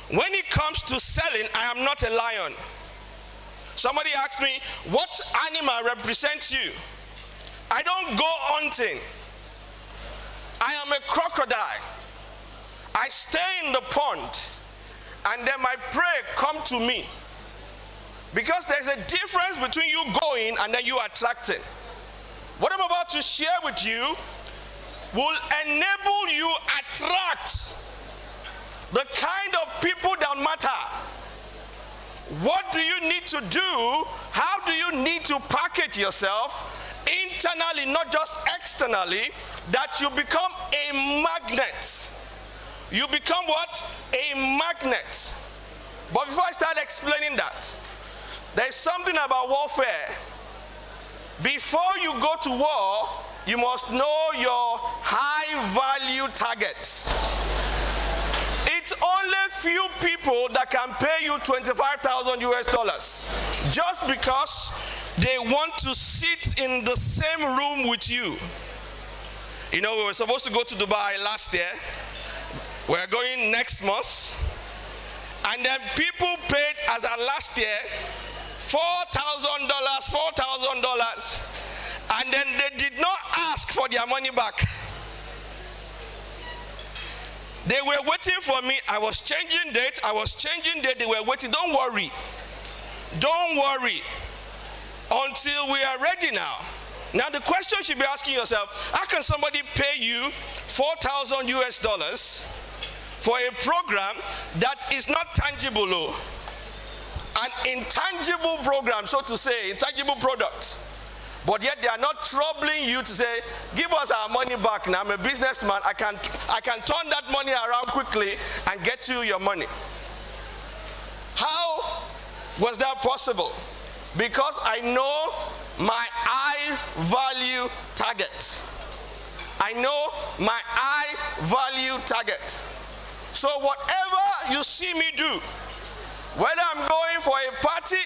When it comes to selling, I am not a lion. Somebody asked me, what animal represents you? I don't go hunting. I am a crocodile. I stay in the pond, and then my prey come to me. Because there's a difference between you going and then you attracting. What I'm about to share with you will enable you attract the kind of people that matter. What do you need to do? How do you need to package yourself internally, not just externally, that you become a magnet? You become what? A magnet. But before I start explaining that, there's something about warfare. Before you go to war, you must know your high value target. It's only few people that can pay you $25,000 just because they want to sit in the same room with you. You know, we were supposed to go to Dubai last year. We're going next month. And then people paid as of last year $4,000. And then they did not ask for their money back. They were waiting for me. I was changing date. They were waiting. Don't worry. Don't worry. Until we are ready now. Now the question you should be asking yourself, how can somebody pay you $4,000 for a program that is not tangible? An intangible program, so to say, intangible product. But yet they are not troubling you to say, give us our money back. Now I'm a businessman. I can turn that money around quickly and get you your money. How was that possible? Because I know my high value target. I know my high value target. So whatever you see me do, whether I'm going for a party,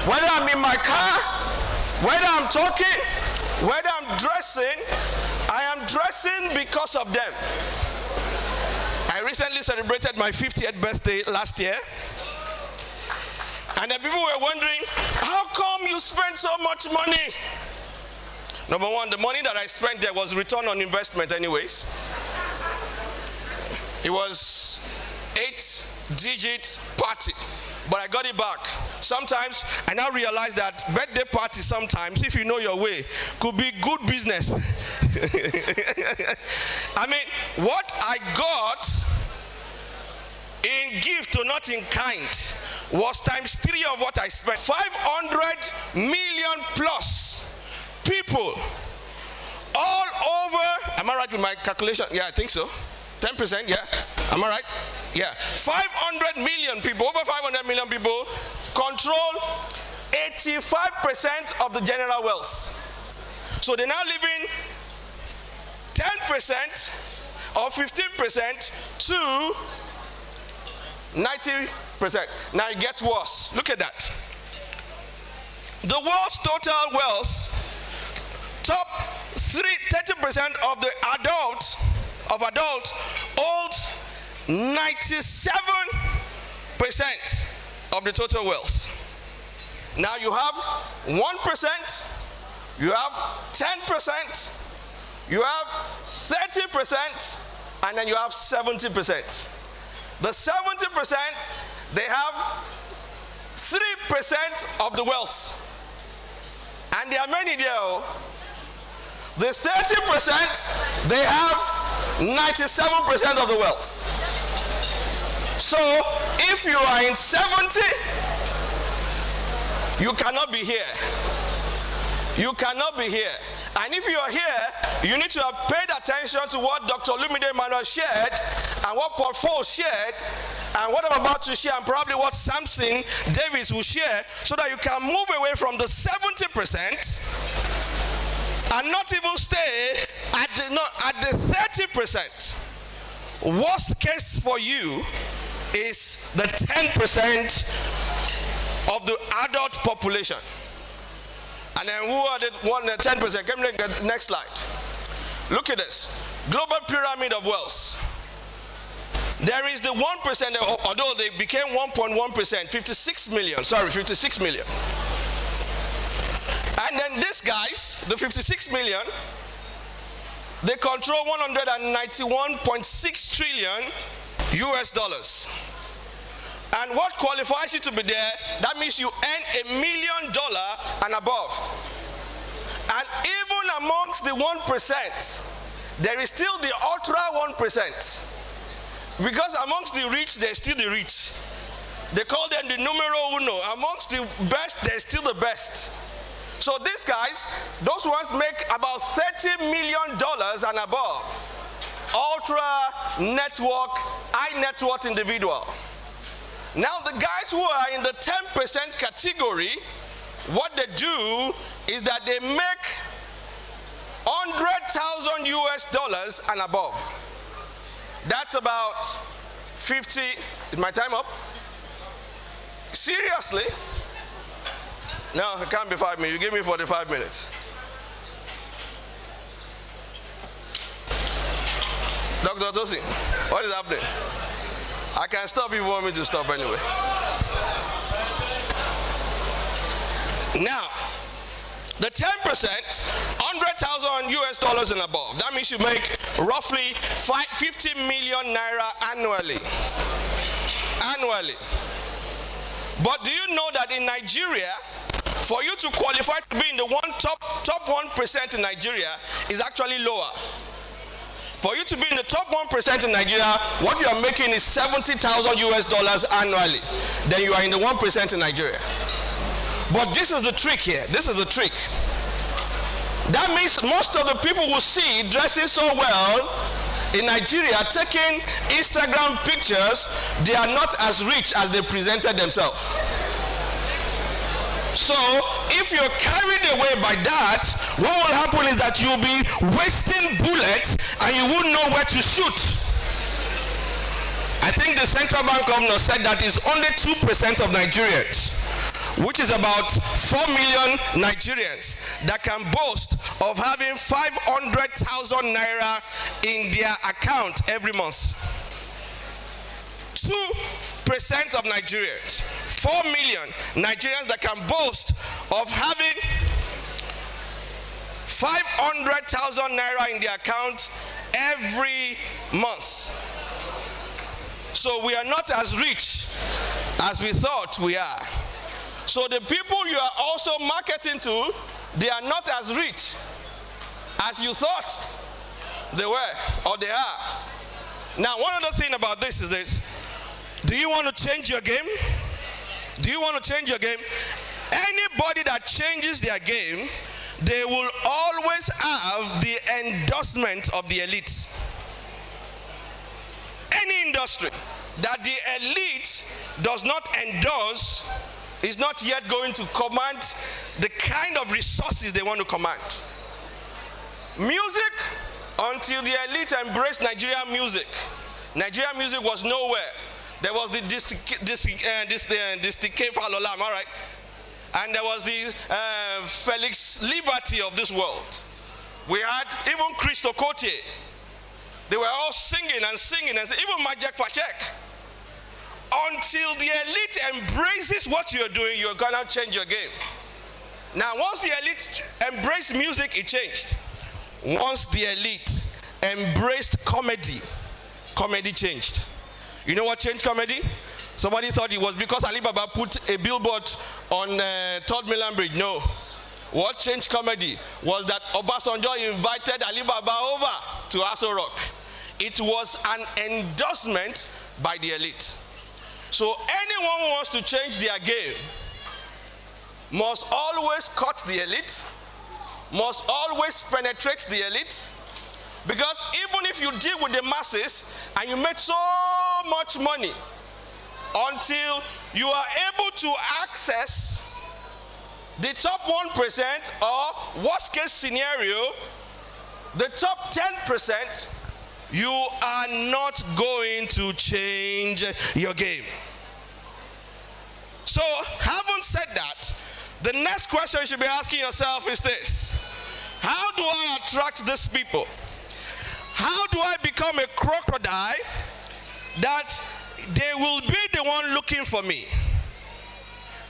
whether I'm in my car, whether I'm talking, whether I'm dressing, I am dressing because of them. I recently celebrated my 50th birthday last year. And the people were wondering, how come you spend so much money? Number one, the money that I spent there was return on investment anyways. It was 8-digit party, but I got it back. Sometimes I now realize that birthday party sometimes, if you know your way, could be good business. I mean, what I got in gift or not in kind was times 3 of what I spent. 500 million plus people all over, am I right with my calculation? Yeah, I think so. 10%, yeah. Am I right? Yeah. 500 million people, over 500 million people control 85% of the general wealth. So they now live in 10% or 15% to 90%. Now it gets worse. Look at that. The world's total wealth, top 30% of the adults hold 97% of the total wealth. Now you have 1%, you have 10%, you have 30%, and then you have 70%. The 70%, they have 3% of the wealth. And there are many there. The 30%, they have 97% of the wealth. So if you are in 70, you cannot be here. You cannot be here. And if you are here, you need to have paid attention to what Dr. Olumide Emmanuel shared and what Paul Foles shared and what I'm about to share and probably what Samson Davis will share so that you can move away from the 70% and not even stay at the 30%. Worst case for you is the 10% of the adult population. And then who are the 10%? Give me the next slide. Look at this. Global pyramid of wealth. There is the 1%, although they became 1.1%, 56 million. And then these guys, the 56 million, they control 191.6 trillion US dollars. And what qualifies you to be there, that means you earn $1 million and above. And even amongst the 1%, there is still the ultra 1%. Because amongst the rich, there's still the rich. They call them the numero uno. Amongst the best, there's still the best. So these guys, those ones make about $30 million and above. Ultra network, high net worth individual. Now the guys who are in the 10% category, what they do is that they make $100,000 US and above. That's about 50. Is my time up? Seriously? No, it can't be 5 minutes. You give me 45 minutes. Dr. Tosin, what is happening? I can stop if you want me to stop anyway. Now, the 10%, $100,000 US and above. That means you make roughly 50 million naira annually. But do you know that in Nigeria, for you to qualify to be in the top 1% in Nigeria is actually lower. For you to be in the top 1% in Nigeria, what you are making is $70,000 US annually. Then you are in the 1% in Nigeria. But this is the trick here. This is the trick. That means most of the people who see dressing so well in Nigeria, taking Instagram pictures, they are not as rich as they presented themselves. So if you're carried away by that, what will happen is that you'll be wasting bullets and you won't know where to shoot. I think the central bank governor said that it's only 2% of Nigerians, which is about 4 million Nigerians, that can boast of having 500,000 naira in their account every month. 2% of Nigerians, 4 million Nigerians that can boast of having 500,000 naira in their account every month. So we are not as rich as we thought we are. So the people you are also marketing to, they are not as rich as you thought they were or they are. Now, one other thing about this is this. Do you want to change your game? Do you want to change your game? Anybody that changes their game they will always have the endorsement of the elite. Any industry that the elite does not endorse is not yet going to command the kind of resources they want to command. Music, until the elite embraced Nigerian music, Nigerian music was nowhere. There was the Distike Falola, am I right? And there was the Felix Liberty of this world. We had even Christo Kotie. They were all singing and singing, and even Majek Fachek. Until the elite embraces what you're doing, you're gonna change your game. Now, once the elite embraced music, it changed. Once the elite embraced comedy, comedy changed. You know what changed comedy? Somebody thought it was because Alibaba put a billboard on 3rd Milan Bridge. No. What changed comedy was that Obasanjo invited Alibaba over to Aso Rock. It was an endorsement by the elite. So anyone who wants to change their game must always cut the elite, must always penetrate the elite, because even if you deal with the masses and you make so much money, until you are able to access the top 1%, or worst case scenario, the top 10%, you are not going to change your game. So, having said that, the next question you should be asking yourself is this: how do I attract these people? How do I become a crocodile that they will be the one looking for me?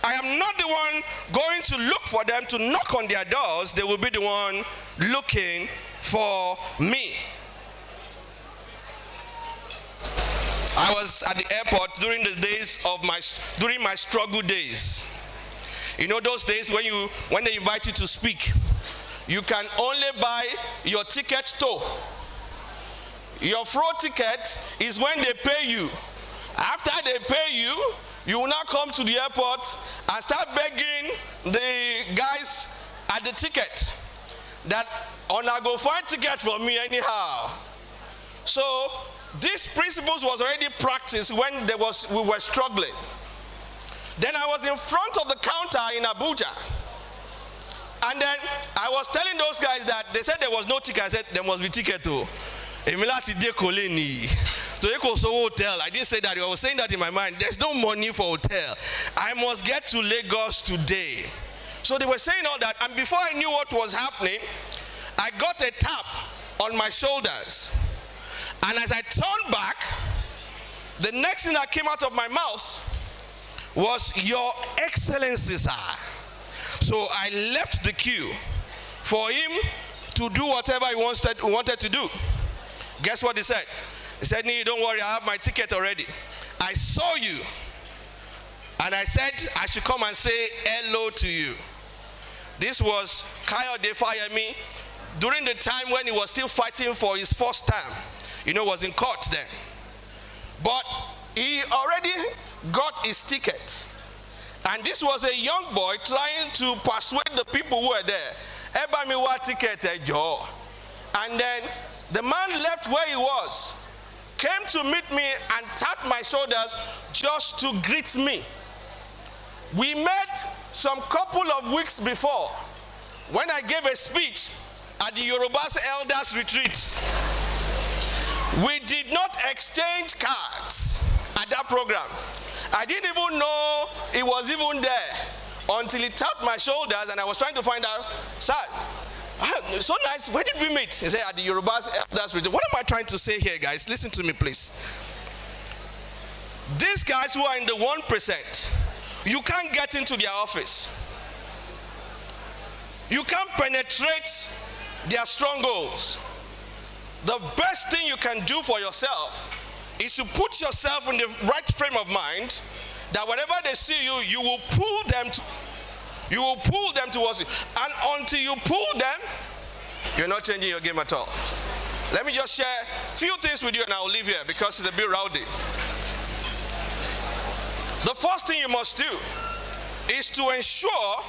I am not the one going to look for them to knock on their doors. They will be the one looking for me. I was at the airport during the days of my struggle days. You know those days when they invite you to speak, you can only buy your ticket to. Your fraud ticket is when they pay you. After they pay you, you will now come to the airport and start begging the guys at the ticket that I go find ticket for me anyhow. So these principles was already practiced when we were struggling. Then I was in front of the counter in Abuja. And then I was telling those guys that they said there was no ticket. I said there must be ticket too. So you go to hotel. I didn't say that. I was saying that in my mind. There's no money for hotel. I must get to Lagos today. So they were saying all that. And before I knew what was happening, I got a tap on my shoulders. And as I turned back, the next thing that came out of my mouth was, "Your Excellency, sir." So I left the queue for him to do whatever he wanted to do. Guess what he said? He said, "Nee, don't worry, I have my ticket already. I saw you. And I said I should come and say hello to you." This was Kayode Fayemi during the time when he was still fighting for his first term. Was in court then. But he already got his ticket. And this was a young boy trying to persuade the people who were there. "Eba mi wa ticket ejo." And then the man left where he was, came to meet me and tapped my shoulders just to greet me. We met some couple of weeks before when I gave a speech at the Yoruba's Elders Retreat. We did not exchange cards at that program. I didn't even know he was even there until he tapped my shoulders and I was trying to find out, "Sir, so nice, where did we meet?" He said, "At the Yoruba's Elders Retreat." What am I trying to say here, guys? Listen to me, please. These guys who are in the 1%, you can't get into their office. You can't penetrate their strongholds. The best thing you can do for yourself is to put yourself in the right frame of mind that whenever they see you, you will pull them towards you. And until you pull them, you're not changing your game at all. Let me just share a few things with you and I'll leave here because it's a bit rowdy. The first thing you must do is to ensure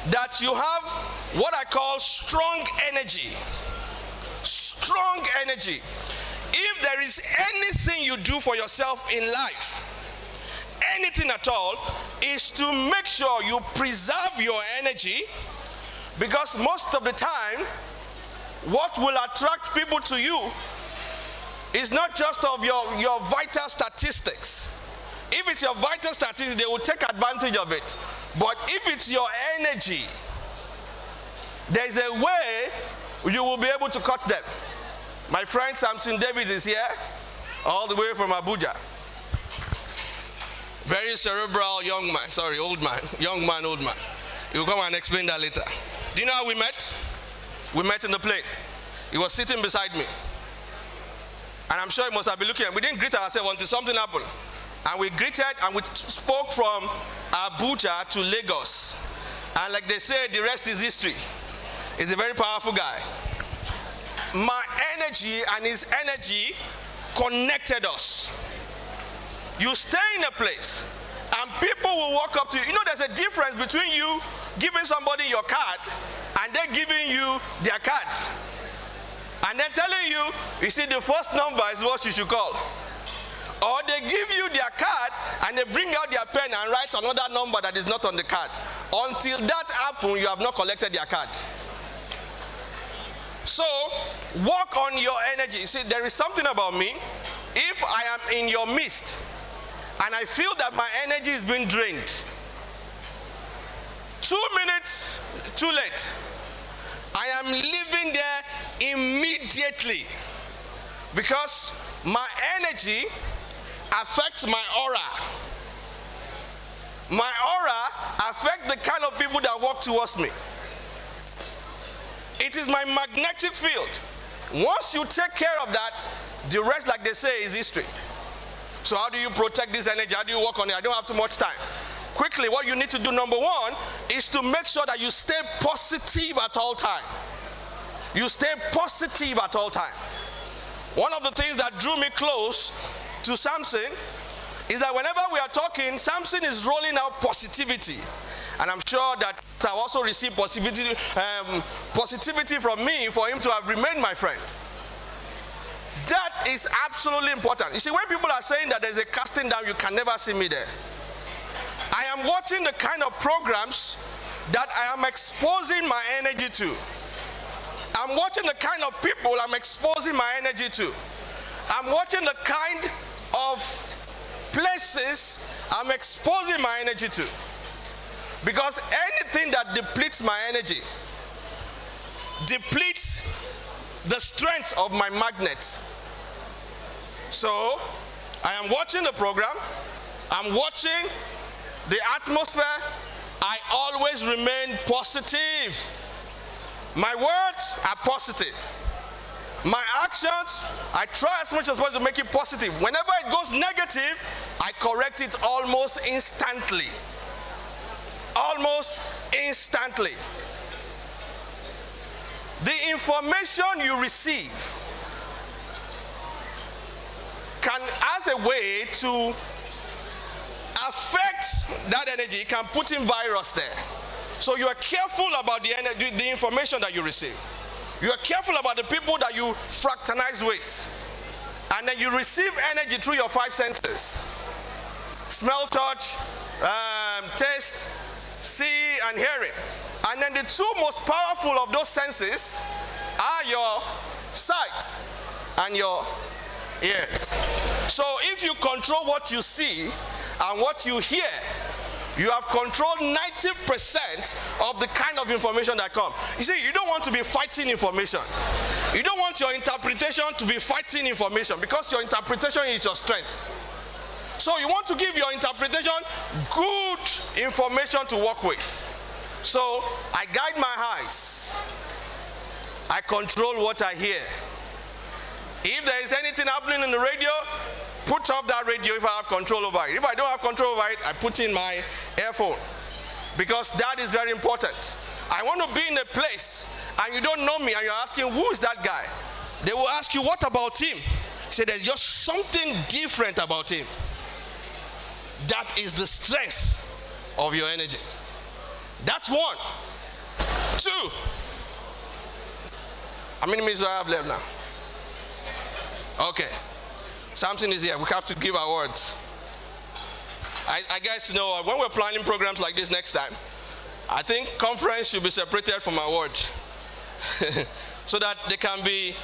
that you have what I call strong energy. Strong energy. If there is anything you do for yourself in life, anything at all, is to make sure you preserve your energy, because most of the time, what will attract people to you is not just of your vital statistics. If it's your vital statistics, they will take advantage of it. But if it's your energy, there's a way you will be able to cut them. My friend Samson Davis is here, all the way from Abuja. Very cerebral young man, sorry, old man. Young man, old man. He'll come and explain that later. Do you know how we met? We met in the plane. He was sitting beside me. And I'm sure he must have been looking at me. We didn't greet ourselves until something happened. And we greeted and we spoke from Abuja to Lagos. And like they say, the rest is history. He's a very powerful guy. My energy and his energy connected us. You stay in a place and people will walk up to you. You know, there's a difference between you giving somebody your card and they giving you their card. And then telling you, you see, the first number is what you should call. Or they give you their card and they bring out their pen and write another number that is not on the card. Until that happens, you have not collected their card. So, work on your energy. See, there is something about me. If I am in your midst and I feel that my energy is being drained, 2 minutes too late, I am leaving there immediately, because my energy affects my aura. My aura affects the kind of people that walk towards me. It is my magnetic field. Once you take care of that, the rest, like they say, is history. So how do you protect this energy? How do you work on it? I don't have too much time. Quickly, what you need to do, number one, is to make sure that you stay positive at all time. You stay positive at all time. One of the things that drew me close to Samson is that whenever we are talking, Samson is rolling out positivity. And I'm sure that I also received positivity from me for him to have remained my friend. That is absolutely important. You see, when people are saying that there's a casting down, you can never see me there. I am watching the kind of programs that I am exposing my energy to. I'm watching the kind of people I'm exposing my energy to. I'm watching the kind of places I'm exposing my energy to. Because anything that depletes my energy depletes the strength of my magnet. So, I am watching the program, I'm watching the atmosphere, I always remain positive. My words are positive. My actions, I try as much as possible to make it positive. Whenever it goes negative, I correct it almost instantly. Almost instantly. The information you receive can, as a way to affect that energy, it can put in virus there. So you are careful about the energy, the information that you receive. You are careful about the people that you fraternize with. And then you receive energy through your 5 senses. Smell, touch, taste, see, and hearing. And then the 2 most powerful of those senses are your sight and your ears. So if you control what you see and what you hear, you have controlled 90% of the kind of information that comes. You see, you don't want to be fighting information. You don't want your interpretation to be fighting information, because your interpretation is your strength. So you want to give your interpretation good information to work with. So I guide my eyes. I control what I hear. If there is anything happening in the radio, put off that radio if I have control over it. If I don't have control over it, I put in my earphone, because that is very important. I want to be in a place and you don't know me and you're asking, who is that guy? They will ask you, what about him? Say, there's just something different about him. That is the strength of your energy. That's one. 2. How many minutes do I have left now? Okay. Samson is here. We have to give our words. I guess, when we're planning programs like this next time, I think conference should be separated from our word. So that they can be